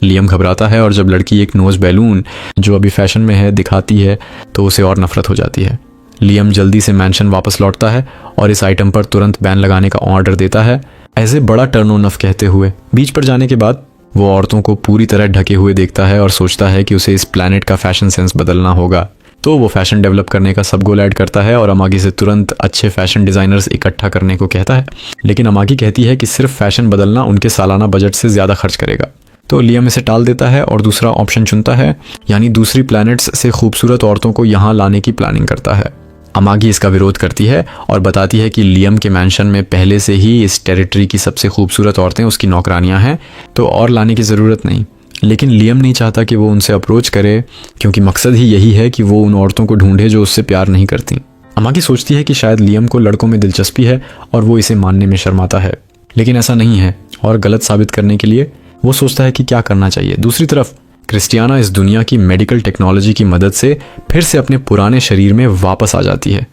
लियम घबराता है और जब लड़की एक नोज बैलून जो अभी फैशन में है दिखाती है तो उसे और नफरत हो जाती है। लियम जल्दी से मैंशन वापस लौटता है और इस आइटम पर तुरंत बैन लगाने का ऑर्डर देता है, ऐसे बड़ा टर्न ऑन ऑफ कहते हुए। बीच पर जाने के बाद वो औरतों को पूरी तरह ढके हुए देखता है और सोचता है कि उसे इस प्लैनेट का फैशन सेंस बदलना होगा। तो वो फैशन डेवलप करने का सब गोल ऐड करता है और अमागी से तुरंत अच्छे फैशन डिज़ाइनर्स इकट्ठा करने को कहता है। लेकिन अमागी कहती है कि सिर्फ फैशन बदलना उनके सालाना बजट से ज़्यादा खर्च करेगा। तो लियम इसे टाल देता है और दूसरा ऑप्शन चुनता है, यानी दूसरी प्लैनेट्स से खूबसूरत औरतों को यहाँ लाने की प्लानिंग करता है। अमागी इसका विरोध करती है और बताती है कि लियम के मैंशन में पहले से ही इस टेरिटरी की सबसे खूबसूरत औरतें उसकी नौकरानियां हैं, तो और लाने की ज़रूरत नहीं। लेकिन लियम नहीं चाहता कि वो उनसे अप्रोच करे, क्योंकि मकसद ही यही है कि वो उन औरतों को ढूंढे जो उससे प्यार नहीं करती। अमागी सोचती है कि शायद लियम को लड़कों में दिलचस्पी है और वो इसे मानने में शर्माता है, लेकिन ऐसा नहीं है, और गलत साबित करने के लिए वो सोचता है कि क्या करना चाहिए। दूसरी तरफ क्रिस्टियाना इस दुनिया की मेडिकल टेक्नोलॉजी की मदद से फिर से अपने पुराने शरीर में वापस आ जाती है।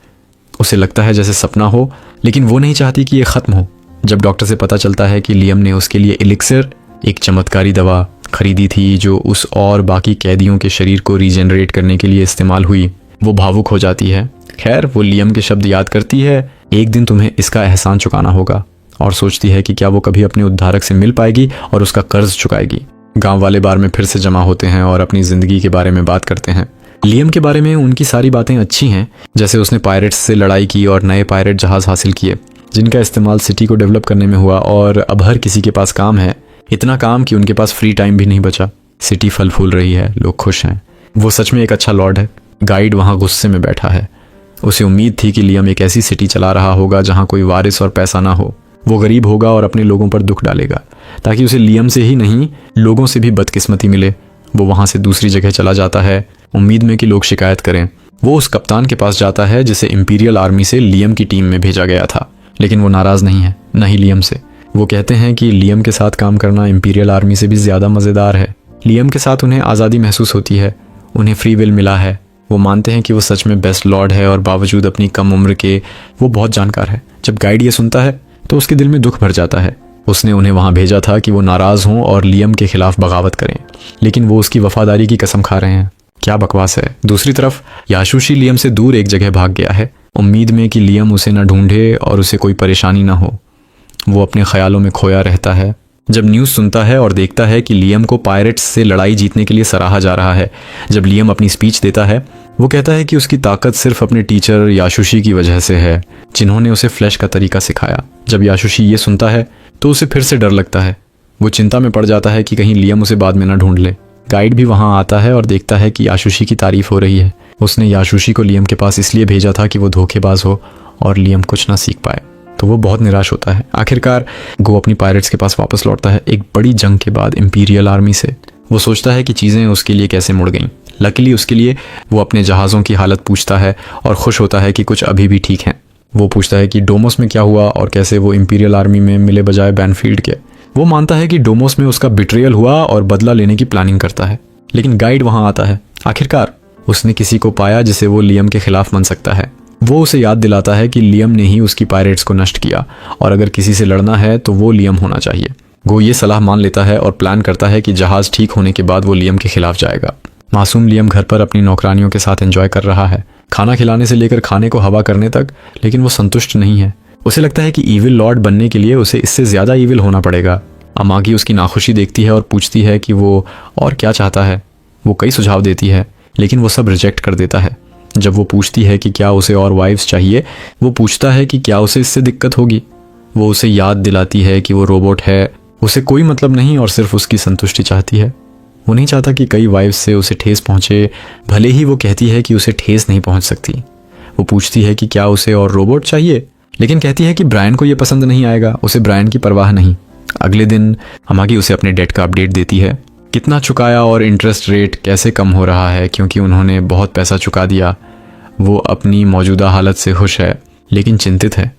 उसे लगता है जैसे सपना हो, लेकिन वो नहीं चाहती कि ये ख़त्म हो। जब डॉक्टर से पता चलता है कि लियम ने उसके लिए एलिक्सर, एक चमत्कारी दवा खरीदी थी जो उस और बाकी कैदियों के शरीर को रीजनरेट करने के लिए इस्तेमाल हुई, वो भावुक हो जाती है। खैर, वो लियम के शब्द याद करती है, एक दिन तुम्हें इसका एहसान चुकाना होगा, और सोचती है कि क्या वो कभी अपने उद्धारक से मिल पाएगी और उसका कर्ज चुकाएगी। गांव वाले बार में फिर से जमा होते हैं और अपनी ज़िंदगी के बारे में बात करते हैं। लियम के बारे में उनकी सारी बातें अच्छी हैं, जैसे उसने पायरेट्स से लड़ाई की और नए पायरेट जहाज़ हासिल किए जिनका इस्तेमाल सिटी को डेवलप करने में हुआ, और अब हर किसी के पास काम है, इतना काम कि उनके पास फ्री टाइम भी नहीं बचा। सिटी फल फूल रही है, लोग खुश हैं। वो सच में एक अच्छा लॉर्ड है। गाइड वहाँ गुस्से में बैठा है। उसे उम्मीद थी कि लियम एक ऐसी सिटी चला रहा होगा जहाँ कोई वारिस और पैसा ना हो। वो गरीब होगा और अपने लोगों पर दुख डालेगा, ताकि उसे लियम से ही नहीं, लोगों से भी बदकिस्मती मिले। वो वहाँ से दूसरी जगह चला जाता है, उम्मीद में कि लोग शिकायत करें। वो उस कप्तान के पास जाता है जिसे इंपीरियल आर्मी से लियम की टीम में भेजा गया था, लेकिन वो नाराज़ नहीं है, न ही लियम से। वो कहते हैं कि लियम के साथ काम करना इंपीरियल आर्मी से भी ज़्यादा मज़ेदार है। लियम के साथ उन्हें आज़ादी महसूस होती है, उन्हें फ्री विल मिला है। वो मानते हैं कि वो सच में बेस्ट लॉर्ड है, और बावजूद अपनी कम उम्र के वो बहुत जानकार है। जब गाइड ये सुनता है तो उसके दिल में दुख भर जाता है। उसने उन्हें वहाँ भेजा था कि वो नाराज़ हों और लियम के खिलाफ बगावत करें, लेकिन वो उसकी वफादारी की कसम खा रहे हैं। क्या बकवास है। दूसरी तरफ याशुशी लियम से दूर एक जगह भाग गया है, उम्मीद में कि लियम उसे न ढूंढे और उसे कोई परेशानी ना हो। वो अपने ख्यालों में खोया रहता है। जब न्यूज़ सुनता है और देखता है कि लियम को पायरेट्स से लड़ाई जीतने के लिए सराहा जा रहा है। जब लियम अपनी स्पीच देता है, वो कहता है कि उसकी ताकत सिर्फ अपने टीचर याशुशी की वजह से है, जिन्होंने उसे फ्लैश का तरीका सिखाया। जब याशुशी ये सुनता है तो उसे फिर से डर लगता है। वो चिंता में पड़ जाता है कि कहीं लियम उसे बाद में ना ढूंढ ले। गाइड भी वहाँ आता है और देखता है कि याशुशी की तारीफ हो रही है। उसने याशुशी को लियम के पास इसलिए भेजा था कि वो धोखेबाज हो और लियम कुछ ना सीख पाए। तो वो बहुत निराश होता है। आखिरकार गो अपनी पायरेट्स के पास वापस लौटता है, एक बड़ी जंग के बाद इंपीरियल आर्मी से। वो सोचता है कि चीज़ें उसके लिए कैसे मुड़ गईं। लकीली उसके लिए वो अपने जहाज़ों की हालत पूछता है और खुश होता है कि कुछ अभी भी ठीक हैं। वो पूछता है कि डोमोस में क्या हुआ और कैसे वो इंपीरियल आर्मी में मिले बजाय बैनफील्ड के। वो मानता है कि डोमोस में उसका बिट्रेयल हुआ और बदला लेने की प्लानिंग करता है, लेकिन गाइड वहाँ आता है। आखिरकार उसने किसी को पाया जिसे वो लियम के खिलाफ मन सकता है। वो उसे याद दिलाता है कि लियम ने ही उसकी पायरेट्स को नष्ट किया, और अगर किसी से लड़ना है तो वो लियम होना चाहिए। गो ये सलाह मान लेता है और प्लान करता है कि जहाज़ ठीक होने के बाद वो लियम के खिलाफ जाएगा। मासूम लियम घर पर अपनी नौकरानियों के साथ एंजॉय कर रहा है, खाना खिलाने से लेकर खाने को हवा करने तक, लेकिन वो संतुष्ट नहीं है। उसे लगता है कि ईविल लॉर्ड बनने के लिए उसे इससे ज़्यादा ईविल होना पड़ेगा। अमागी उसकी नाखुशी देखती है और पूछती है कि वो और क्या चाहता है। वो कई सुझाव देती है, लेकिन वो सब रिजेक्ट कर देता है। जब वो पूछती है कि क्या उसे और वाइफ्स चाहिए, वो पूछता है कि क्या उसे इससे दिक्कत होगी। वो उसे याद दिलाती है कि वो रोबोट है, उसे कोई मतलब नहीं और सिर्फ उसकी संतुष्टि चाहती है। वो नहीं चाहता कि कई वाइफ्स से उसे ठेस पहुंचे, भले ही वो कहती है कि उसे ठेस नहीं पहुंच सकती। वो पूछती है कि क्या उसे और रोबोट चाहिए, लेकिन कहती है कि ब्रायन को ये पसंद नहीं आएगा, उसे ब्रायन की परवाह नहीं। अगले दिन अमागी उसे अपने डेट का अपडेट देती है, कितना चुकाया और इंटरेस्ट रेट कैसे कम हो रहा है, क्योंकि उन्होंने बहुत पैसा चुका दिया। वो अपनी मौजूदा हालत से खुश है, लेकिन चिंतित है।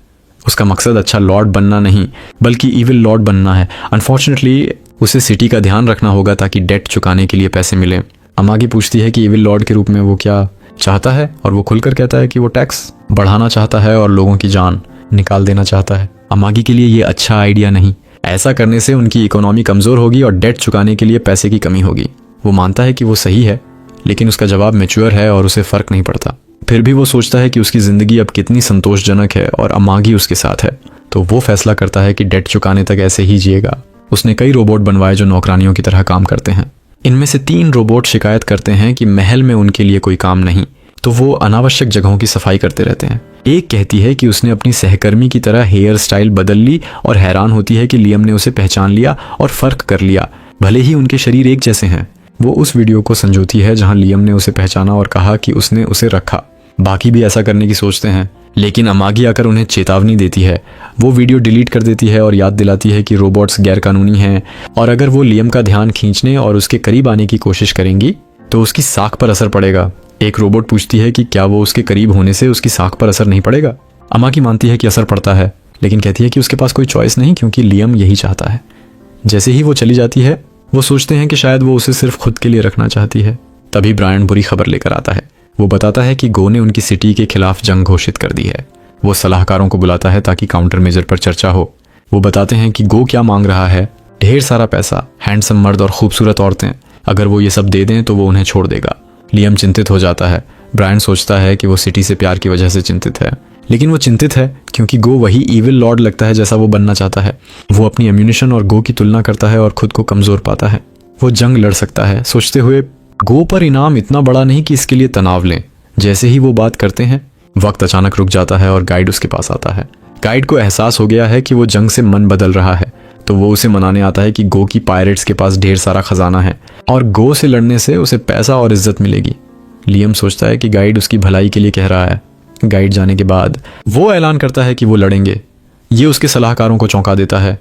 उसका मकसद अच्छा लॉर्ड बनना नहीं, बल्कि ईविल लॉर्ड बनना है। अनफॉर्चुनेटली उसे सिटी का ध्यान रखना होगा ताकि डेट चुकाने के लिए पैसे मिले। अमागी पूछती है कि ईविल लॉर्ड के रूप में वो क्या चाहता है, और वो खुलकर कहता है कि वो टैक्स बढ़ाना चाहता है और लोगों की जान निकाल देना चाहता है। अमागी के लिए ये अच्छा आइडिया नहीं। ऐसा करने से उनकी इकोनॉमी कमज़ोर होगी और डेट चुकाने के लिए पैसे की कमी होगी। वो मानता है कि वो सही है, लेकिन उसका जवाब मैच्योर है और उसे फ़र्क नहीं पड़ता। फिर भी वो सोचता है कि उसकी ज़िंदगी अब कितनी संतोषजनक है और अमागी उसके साथ है, तो वो फैसला करता है कि डेट चुकाने तक ऐसे ही जिएगा। उसने कई रोबोट बनवाए जो नौकरानियों की तरह काम करते हैं। इनमें से 3 रोबोट शिकायत करते हैं कि महल में उनके लिए कोई काम नहीं, तो वो अनावश्यक जगहों की सफाई करते रहते हैं। एक कहती है कि उसने अपनी सहकर्मी की तरह हेयर स्टाइल बदल ली और हैरान होती है कि लियम ने उसे पहचान लिया और फ़र्क कर लिया, भले ही उनके शरीर एक जैसे हैं। वो उस वीडियो को संजोती है जहां लियम ने उसे पहचाना और कहा कि उसने उसे रखा। बाकी भी ऐसा करने की सोचते हैं, लेकिन अमागी आकर उन्हें चेतावनी देती है। वो वीडियो डिलीट कर देती है और याद दिलाती है कि रोबोट्स गैरकानूनी हैं और अगर वो लियम का ध्यान खींचने और उसके करीब आने की कोशिश करेंगी तो उसकी साख पर असर पड़ेगा। एक रोबोट पूछती है कि क्या वो उसके करीब होने से उसकी साख पर असर नहीं पड़ेगा। अमागी मानती है कि असर पड़ता है, लेकिन कहती है कि उसके पास कोई चॉइस नहीं क्योंकि लियम यही चाहता है। जैसे ही वो चली जाती है, वो सोचते हैं कि शायद वो उसे सिर्फ खुद के लिए रखना चाहती है। तभी ब्रायन बुरी खबर लेकर आता है। वो बताता है कि गो ने उनकी सिटी के खिलाफ जंग घोषित कर दी है। वो सलाहकारों को बुलाता है ताकि काउंटर मेजर पर चर्चा हो। वो बताते हैं कि गो क्या मांग रहा है, ढेर सारा पैसा, हैंडसम मर्द और खूबसूरत औरतें। अगर वो ये सब दे दें तो वो उन्हें छोड़ देगा। लियम चिंतित हो जाता है। ब्रायन सोचता है कि वो सिटी से प्यार की वजह से चिंतित है, लेकिन वो चिंतित है क्योंकि गो वही इविल लॉर्ड लगता है जैसा वो बनना चाहता है। वो अपनी एम्यूनिशन और गो की तुलना करता है और खुद को कमजोर पाता है। वो जंग लड़ सकता है, सोचते हुए गो पर इनाम इतना बड़ा नहीं कि इसके लिए तनाव लें। जैसे ही वो बात करते हैं, वक्त अचानक रुक जाता है और गाइड उसके पास आता है। गाइड को एहसास हो गया है कि वो जंग से मन बदल रहा है, तो वो उसे मनाने आता है कि गो की पायरेट्स के पास ढेर सारा खजाना है और गो से लड़ने से उसे पैसा और इज्जत मिलेगी। लियम सोचता है कि गाइड उसकी भलाई के लिए कह रहा है। गाइड जाने के बाद वो ऐलान करता है कि वो लड़ेंगे। ये उसके सलाहकारों को चौंका देता है।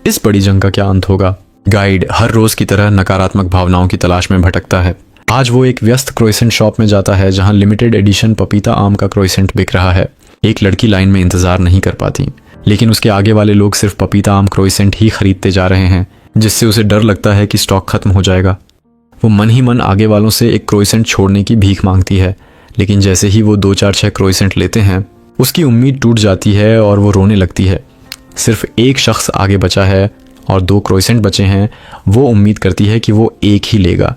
इस बड़ी जंग का क्या अंत होगा? गाइड हर रोज की तरह नकारात्मक भावनाओं की तलाश में भटकता है। आज वो एक व्यस्त क्रोइसेंट शॉप में जाता है जहां लिमिटेड एडिशन पपीता आम का क्रोइसेंट बिक रहा है। एक लड़की लाइन में इंतजार नहीं कर पाती, लेकिन उसके आगे वाले लोग सिर्फ पपीता आम क्रोइसेंट ही खरीदते जा रहे हैं, जिससे उसे डर लगता है कि स्टॉक खत्म हो जाएगा। वो मन ही मन आगे वालों से एक क्रोइसेंट छोड़ने की भीख मांगती है, लेकिन जैसे ही वो 2-4-6 क्रोइसेंट लेते हैं, उसकी उम्मीद टूट जाती है और वो रोने लगती है। सिर्फ एक शख्स आगे बचा है और 2 क्रोइसेंट बचे हैं। वो उम्मीद करती है कि वो एक ही लेगा,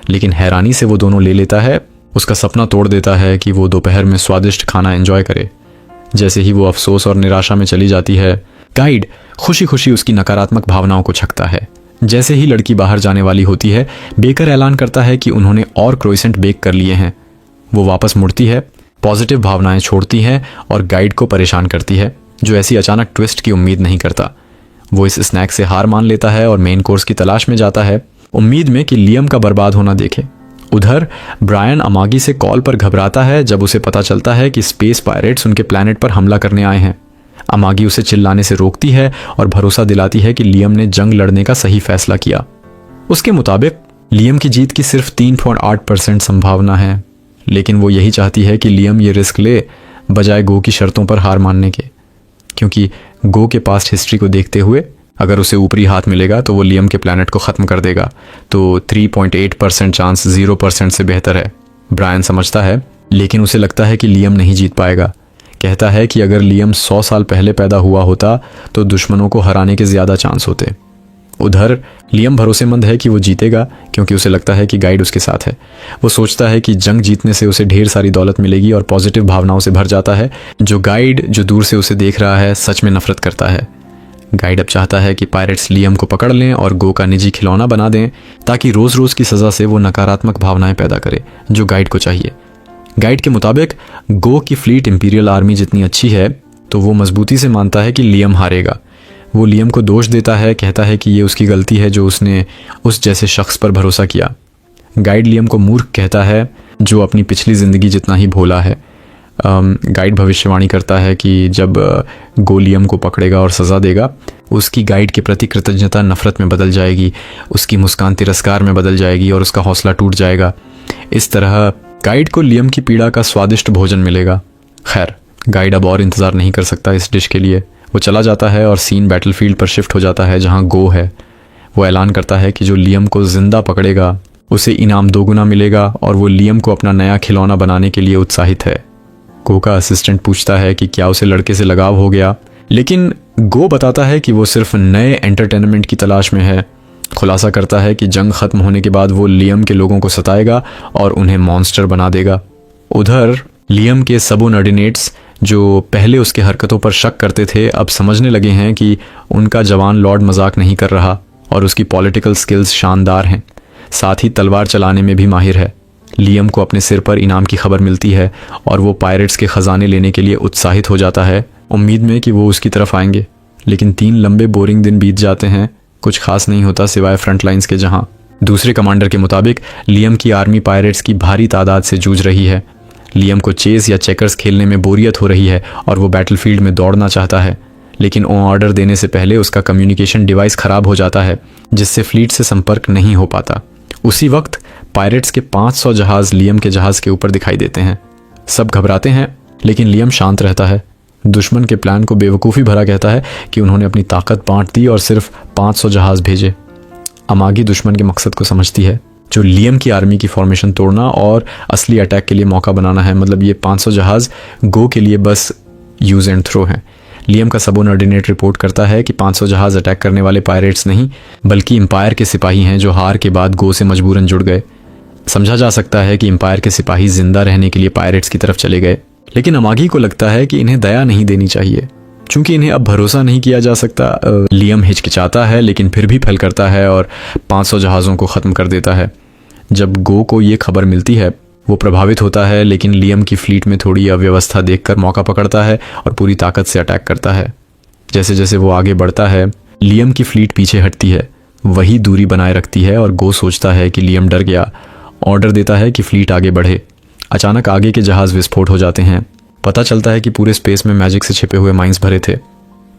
लेकिन हैरानी से वो दोनों ले लेता है। उसका सपना तोड़ देता है कि वो दोपहर में स्वादिष्ट खाना एंजॉय करे। जैसे ही वो अफसोस और निराशा में चली जाती है, गाइड खुशी खुशी उसकी नकारात्मक भावनाओं को छकता है। जैसे ही लड़की बाहर जाने वाली होती है, बेकर ऐलान करता है कि उन्होंने और क्रोइसेंट बेक कर लिए हैं। वो वापस मुड़ती है, पॉजिटिव भावनाएं छोड़ती है और गाइड को परेशान करती है, जो ऐसी अचानक ट्विस्ट की उम्मीद नहीं करता। वो इस स्नैक से हार मान लेता है और मेन कोर्स की तलाश में जाता है, उम्मीद में कि लियम का बर्बाद होना देखे। उधर ब्रायन अमागी से कॉल पर घबराता है जब उसे पता चलता है कि स्पेस पायरेट्स उनके प्लैनेट पर हमला करने आए हैं। अमागी उसे चिल्लाने से रोकती है और भरोसा दिलाती है कि लियम ने जंग लड़ने का सही फैसला किया। उसके मुताबिक लियम की जीत की सिर्फ 3.8% संभावना है, लेकिन वो यही चाहती है कि लियम ये रिस्क ले बजाय गो की शर्तों पर हार मानने के, क्योंकि गो के पास्ट हिस्ट्री को देखते हुए अगर उसे ऊपरी हाथ मिलेगा तो वो लियम के प्लैनेट को ख़त्म कर देगा। तो 3.8% चांस 0% से बेहतर है। ब्रायन समझता है, लेकिन उसे लगता है कि लियम नहीं जीत पाएगा। कहता है कि अगर लियम 100 साल पहले पैदा हुआ होता तो दुश्मनों को हराने के ज़्यादा चांस होते। उधर लियम भरोसेमंद है कि वो जीतेगा, क्योंकि उसे लगता है कि गाइड उसके साथ है। वो सोचता है कि जंग जीतने से उसे ढेर सारी दौलत मिलेगी और पॉजिटिव भावनाओं से भर जाता है। जो गाइड जो दूर से उसे देख रहा है सच में नफरत करता है। गाइड अब चाहता है कि पायरेट्स लियम को पकड़ लें और गो का निजी खिलौना बना दें, ताकि रोज़ रोज़ की सज़ा से वो नकारात्मक भावनाएं पैदा करे जो गाइड को चाहिए। गाइड के मुताबिक गो की फ्लीट इंपीरियल आर्मी जितनी अच्छी है, तो वो मजबूती से मानता है कि लियम हारेगा। वो लियम को दोष देता है, कहता है कि ये उसकी गलती है जो उसने उस जैसे शख्स पर भरोसा किया। गाइड लियम को मूर्ख कहता है, जो अपनी पिछली ज़िंदगी जितना ही भोला है। गाइड भविष्यवाणी करता है कि जब गो लियम को पकड़ेगा और सज़ा देगा, उसकी गाइड के प्रति कृतज्ञता नफ़रत में बदल जाएगी, उसकी मुस्कान तिरस्कार में बदल जाएगी और उसका हौसला टूट जाएगा। इस तरह गाइड को लियम की पीड़ा का स्वादिष्ट भोजन मिलेगा। खैर, गाइड अब और इंतज़ार नहीं कर सकता इस डिश के लिए। वो चला जाता है और सीन बैटलफील्ड पर शिफ्ट हो जाता है जहाँ गो है। वो ऐलान करता है कि जो लियम को जिंदा पकड़ेगा उसे इनाम 2 गुना मिलेगा और वो लियम को अपना नया खिलौना बनाने के लिए उत्साहित है। गो का असिस्टेंट पूछता है कि क्या उसे लड़के से लगाव हो गया, लेकिन गो बताता है कि वो सिर्फ नए एंटरटेनमेंट की तलाश में है। खुलासा करता है कि जंग खत्म होने के बाद वो लियम के लोगों को सताएगा और उन्हें मॉन्स्टर बना देगा। उधर लियम के सबऑर्डिनेट्स जो पहले उसके हरकतों पर शक करते थे, अब समझने लगे हैं कि उनका जवान लॉर्ड मजाक नहीं कर रहा और उसकी पॉलिटिकल स्किल्स शानदार हैं। साथ ही तलवार चलाने में भी माहिर है। लियम को अपने सिर पर इनाम की खबर मिलती है और वो पायरेट्स के ख़जाने लेने के लिए उत्साहित हो जाता है, उम्मीद में कि वो उसकी तरफ आएंगे। लेकिन 3 लंबे बोरिंग दिन बीत जाते हैं कुछ खास नहीं होता सिवाय फ्रंट लाइंस के, जहां दूसरे कमांडर के मुताबिक लियम की आर्मी पायरेट्स की भारी तादाद से जूझ रही है। लियम को चेस या चेकर्स खेलने में बोरियत हो रही है और वो बैटलफील्ड में दौड़ना चाहता है, लेकिन ऑर्डर देने से पहले उसका कम्युनिकेशन डिवाइस खराब हो जाता है, जिससे फ्लीट से संपर्क नहीं हो पाता। उसी वक्त पायरेट्स के 500 जहाज लियम के जहाज के ऊपर दिखाई देते हैं। सब घबराते हैं, लेकिन लियम शांत रहता है। दुश्मन के प्लान को बेवकूफ़ी भरा कहता है कि उन्होंने अपनी ताकत बांट दी और सिर्फ 500 जहाज भेजे। अमागी दुश्मन के मकसद को समझती है, जो लियम की आर्मी की फॉर्मेशन तोड़ना और असली अटैक के लिए मौका बनाना है। मतलब ये 500 जहाज गो के लिए बस यूज़ एंड थ्रो हैं। लियम का सबऑर्डिनेट रिपोर्ट करता है कि 500 जहाज अटैक करने वाले पायरेट्स नहीं, बल्कि एम्पायर के सिपाही हैं जो हार के बाद गो से मजबूरन जुड़ गए। समझा जा सकता है कि एम्पायर के सिपाही जिंदा रहने के लिए पायरेट्स की तरफ चले गए, लेकिन अमागी को लगता है कि इन्हें दया नहीं देनी चाहिए, चूंकि इन्हें अब भरोसा नहीं किया जा सकता। लियम हिचकिचाता है, लेकिन फिर भी फैल करता है और 500 जहाज़ों को ख़त्म कर देता है। जब गो को ये खबर मिलती है, वो प्रभावित होता है, लेकिन लियम की फ्लीट में थोड़ी अव्यवस्था देखकर मौका पकड़ता है और पूरी ताकत से अटैक करता है। जैसे जैसे वो आगे बढ़ता है, लियम की फ्लीट पीछे हटती है, वही दूरी बनाए रखती है और गो सोचता है कि लियम डर गया। ऑर्डर देता है कि फ्लीट आगे बढ़े। अचानक आगे के जहाज़ विस्फोट हो जाते हैं। पता चलता है कि पूरे स्पेस में मैजिक से छिपे हुए माइंस भरे थे।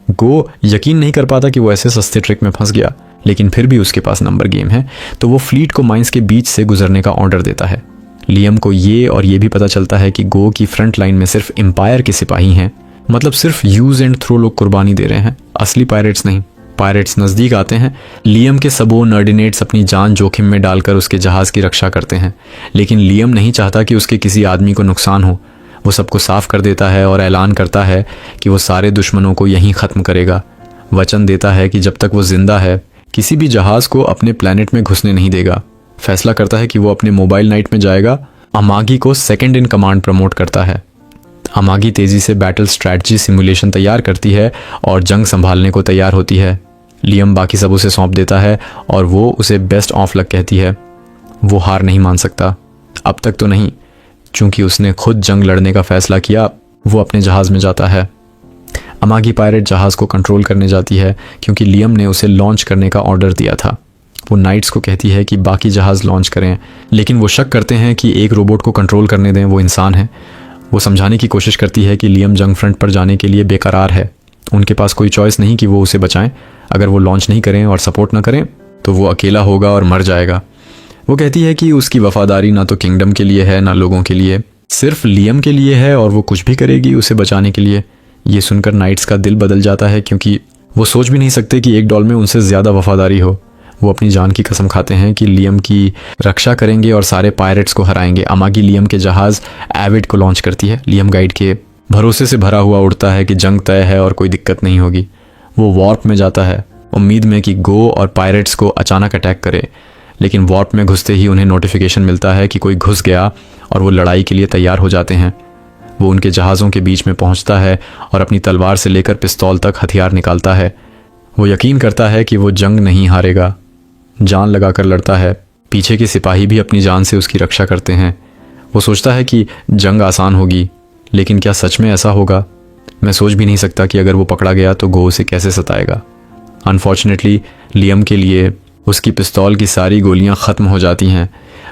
गो यकीन नहीं कर पाता कि वो ऐसे सस्ते ट्रिक में फंस गया, लेकिन फिर भी उसके पास नंबर गेम है, तो वो फ्लीट को माइंस के बीच से गुजरने का ऑर्डर देता है। लियम को ये भी पता चलता है कि गो की फ्रंट लाइन में सिर्फ एम्पायर के सिपाही हैं, मतलब सिर्फ यूज एंड थ्रो लोग कुर्बानी दे रहे हैं, असली पायरेट्स नहीं। पायरेट्स नज़दीक आते हैं। लियम के सबऑर्डिनेट्स अपनी जान जोखिम में डालकर उसके जहाज़ की रक्षा करते हैं, लेकिन लियम नहीं चाहता कि उसके किसी आदमी को नुकसान हो। वो सबको साफ कर देता है और ऐलान करता है कि वो सारे दुश्मनों को यहीं ख़त्म करेगा। वचन देता है कि जब तक वो जिंदा है, किसी भी जहाज़ को अपने प्लैनेट में घुसने नहीं देगा। फैसला करता है कि वो अपने मोबाइल नाइट में जाएगा। अमागी को सेकंड इन कमांड प्रमोट करता है। अमागी तेज़ी से बैटल स्ट्रैटेजी सिमुलेशन तैयार करती है और जंग संभालने को तैयार होती है। लियम बाकी सब उसे सौंप देता है और वो उसे बेस्ट ऑफ लक कहती है। वो हार नहीं मान सकता, अब तक तो नहीं, चूंकि उसने खुद जंग लड़ने का फैसला किया। वो अपने जहाज़ में जाता है। अमागी पायरेट जहाज़ को कंट्रोल करने जाती है, क्योंकि लियम ने उसे लॉन्च करने का ऑर्डर दिया था। वो नाइट्स को कहती है कि बाकी जहाज़ लॉन्च करें, लेकिन वो शक करते हैं कि एक रोबोट को कंट्रोल करने दें, वो इंसान है। वो समझाने की कोशिश करती है कि लियम जंग फ्रंट पर जाने के लिए बेकरार है। उनके पास कोई चॉइस नहीं कि वो उसे बचाएं। अगर वो लॉन्च नहीं करें और सपोर्ट ना करें तो वो अकेला होगा और मर जाएगा। वो कहती है कि उसकी वफादारी ना तो किंगडम के लिए है ना लोगों के लिए, सिर्फ लियम के लिए है और वो कुछ भी करेगी उसे बचाने के लिए। ये सुनकर नाइट्स का दिल बदल जाता है, क्योंकि वो सोच भी नहीं सकते कि एक डॉल में उनसे ज़्यादा वफादारी हो। वो अपनी जान की कसम खाते हैं कि लियम की रक्षा करेंगे और सारे पायरेट्स को हराएंगे। अमागी लियम के जहाज़ एविड को लॉन्च करती है। लियम गाइड के भरोसे से भरा हुआ उड़ता है कि जंग तय है और कोई दिक्कत नहीं होगी। वो वॉर्प में जाता है, उम्मीद में कि गो और पायरेट्स को अचानक अटैक करे, लेकिन वॉर्प में घुसते ही उन्हें नोटिफिकेशन मिलता है कि कोई घुस गया और वो लड़ाई के लिए तैयार हो जाते हैं। वो उनके जहाज़ों के बीच में पहुंचता है और अपनी तलवार से लेकर पिस्तौल तक हथियार निकालता है। वो यकीन करता है कि वो जंग नहीं हारेगा, जान लगाकर लड़ता है। पीछे के सिपाही भी अपनी जान से उसकी रक्षा करते हैं। वो सोचता है कि जंग आसान होगी, लेकिन क्या सच में ऐसा होगा? मैं सोच भी नहीं सकता कि अगर वो पकड़ा गया तो गो उसे कैसे सताएगा। अनफॉर्चुनेटली लियम के लिए उसकी पिस्तौल की सारी गोलियां ख़त्म हो जाती हैं।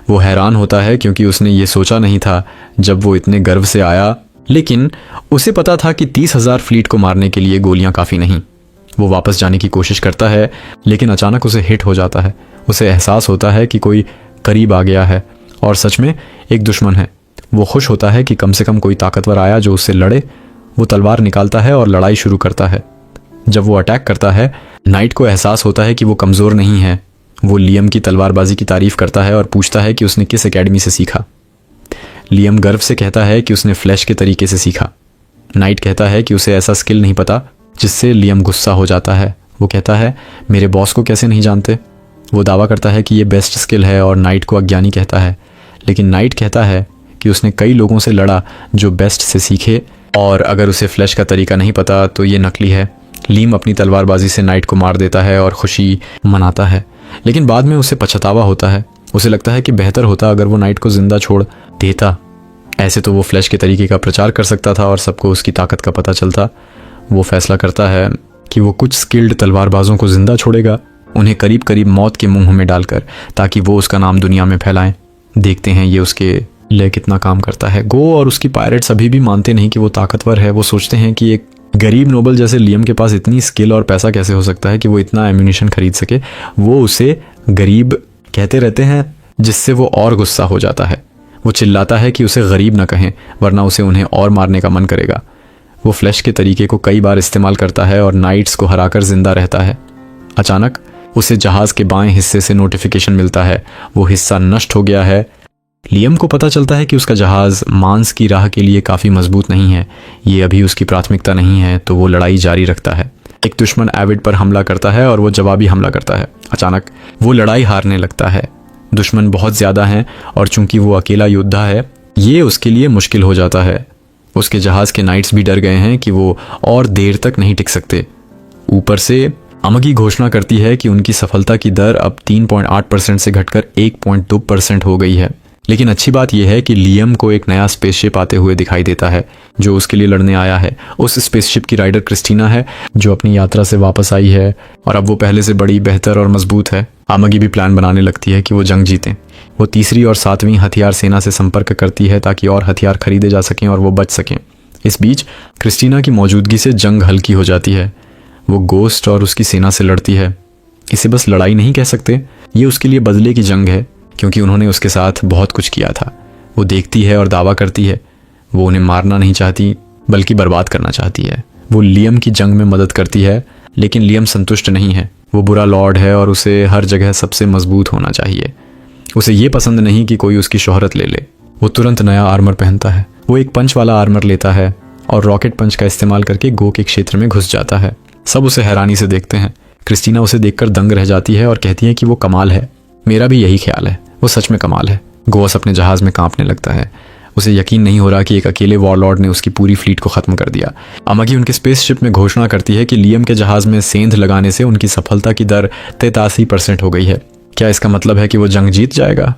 वो हैरान होता है, क्योंकि उसने ये सोचा नहीं था जब वो इतने गर्व से आया, लेकिन उसे पता था कि 30,000 फ्लीट को मारने के लिए गोलियां काफ़ी नहीं। वो वापस जाने की कोशिश करता है, लेकिन अचानक उसे हिट हो जाता है। उसे एहसास होता है कि कोई करीब आ गया है और सच में एक दुश्मन है। वो खुश होता है कि कम से कम कोई ताकतवर आया जो उससे लड़े। वो तलवार निकालता है और लड़ाई शुरू करता है। जब वो अटैक करता है, नाइट को एहसास होता है कि वो कमज़ोर नहीं है। वो लियम की तलवारबाजी की तारीफ़ करता है और पूछता है कि उसने किस एकेडमी से सीखा। लियम गर्व से कहता है कि उसने फ्लैश के तरीके से सीखा। नाइट कहता है कि उसे ऐसा स्किल नहीं पता, जिससे लियम गुस्सा हो जाता है। वो कहता है, मेरे बॉस को कैसे नहीं जानते? वो दावा करता है कि ये बेस्ट स्किल है और नाइट को अज्ञानी कहता है, लेकिन नाइट कहता है कि उसने कई लोगों से लड़ा जो बेस्ट से सीखे, और अगर उसे फ्लैश का तरीका नहीं पता तो ये नकली है। लियम अपनी तलवारबाजी से नाइट को मार देता है और खुशी मनाता है, लेकिन बाद में उसे पछतावा होता है। उसे लगता है कि बेहतर होता अगर वो नाइट को जिंदा छोड़ देता। ऐसे तो वो फ्लैश के तरीके का प्रचार कर सकता था और सबको उसकी ताकत का पता चलता। वो फैसला करता है कि वो कुछ स्किल्ड तलवारबाजों को जिंदा छोड़ेगा, उन्हें करीब करीब मौत के मुंह में डालकर, ताकि वो उसका नाम दुनिया में फैलाएं। देखते हैं ये उसके लिए कितना काम करता है। गो और उसकी पायरेट्स अभी भी मानते नहीं कि वो ताकतवर है। वो सोचते हैं कि एक गरीब नोबल जैसे लियम के पास इतनी स्किल और पैसा कैसे हो सकता है कि वो इतना एम्यूनिशन खरीद सके। वो उसे गरीब कहते रहते हैं, जिससे वो और गुस्सा हो जाता है। वो चिल्लाता है कि उसे गरीब ना कहें, वरना उसे उन्हें और मारने का मन करेगा। वो फ्लैश के तरीके को कई बार इस्तेमाल करता है और नाइट्स को हराकर जिंदा रहता है। अचानक उसे जहाज के बाएं हिस्से से नोटिफिकेशन मिलता है, वो हिस्सा नष्ट हो गया है। लियम को पता चलता है कि उसका जहाज मांस की राह के लिए काफ़ी मजबूत नहीं है। ये अभी उसकी प्राथमिकता नहीं है, तो वो लड़ाई जारी रखता है। एक दुश्मन एविड पर हमला करता है और वो जवाबी हमला करता है। अचानक वो लड़ाई हारने लगता है। दुश्मन बहुत ज़्यादा हैं और चूंकि वो अकेला योद्धा है, ये उसके लिए मुश्किल हो जाता है। उसके जहाज के नाइट्स भी डर गए हैं कि वो और देर तक नहीं टिक सकते। ऊपर से अमगी घोषणा करती है कि उनकी सफलता की दर अब 3.8% से घटकर 1.2% हो गई है। लेकिन अच्छी बात यह है कि लियम को एक नया स्पेसशिप आते हुए दिखाई देता है जो उसके लिए लड़ने आया है। उस स्पेसशिप की राइडर क्रिस्टीना है, जो अपनी यात्रा से वापस आई है और अब वो पहले से बड़ी, बेहतर और मजबूत है। अमगी भी प्लान बनाने लगती है कि वो जंग जीतें। वो तीसरी और सातवीं हथियार सेना से संपर्क करती है ताकि और हथियार खरीदे जा सकें और वो बच सकें। इस बीच क्रिस्टीना की मौजूदगी से जंग हल्की हो जाती है। वो गोस्ट और उसकी सेना से लड़ती है। इसे बस लड़ाई नहीं कह सकते, ये उसके लिए बदले की जंग है, क्योंकि उन्होंने उसके साथ बहुत कुछ किया था। वो देखती है और दावा करती है। वो उन्हें मारना नहीं चाहती, बल्कि बर्बाद करना चाहती है। वो लियम की जंग में मदद करती है, लेकिन लियम संतुष्ट नहीं है। वो बुरा लॉर्ड है और उसे हर जगह सबसे मजबूत होना चाहिए। उसे ये पसंद नहीं कि कोई उसकी शोहरत ले ले। वो तुरंत नया आर्मर पहनता है। वो एक पंच वाला आर्मर लेता है और रॉकेट पंच का इस्तेमाल करके गो के क्षेत्र में घुस जाता है। सब उसे हैरानी से देखते हैं। क्रिस्टीना उसे देखकर दंग रह जाती है और कहती है कि वो कमाल है। मेरा भी यही ख्याल है, वो सच में कमाल है। गोस अपने जहाज में कांपने लगता है। उसे यकीन नहीं हो रहा कि एक अकेले वॉरलॉर्ड ने उसकी पूरी फ्लीट को खत्म कर दिया। अमगी उनके स्पेसशिप में घोषणा करती है कि लियम के जहाज में सेंध लगाने से उनकी सफलता की दर 83% हो गई है। क्या इसका मतलब है कि वो जंग जीत जाएगा?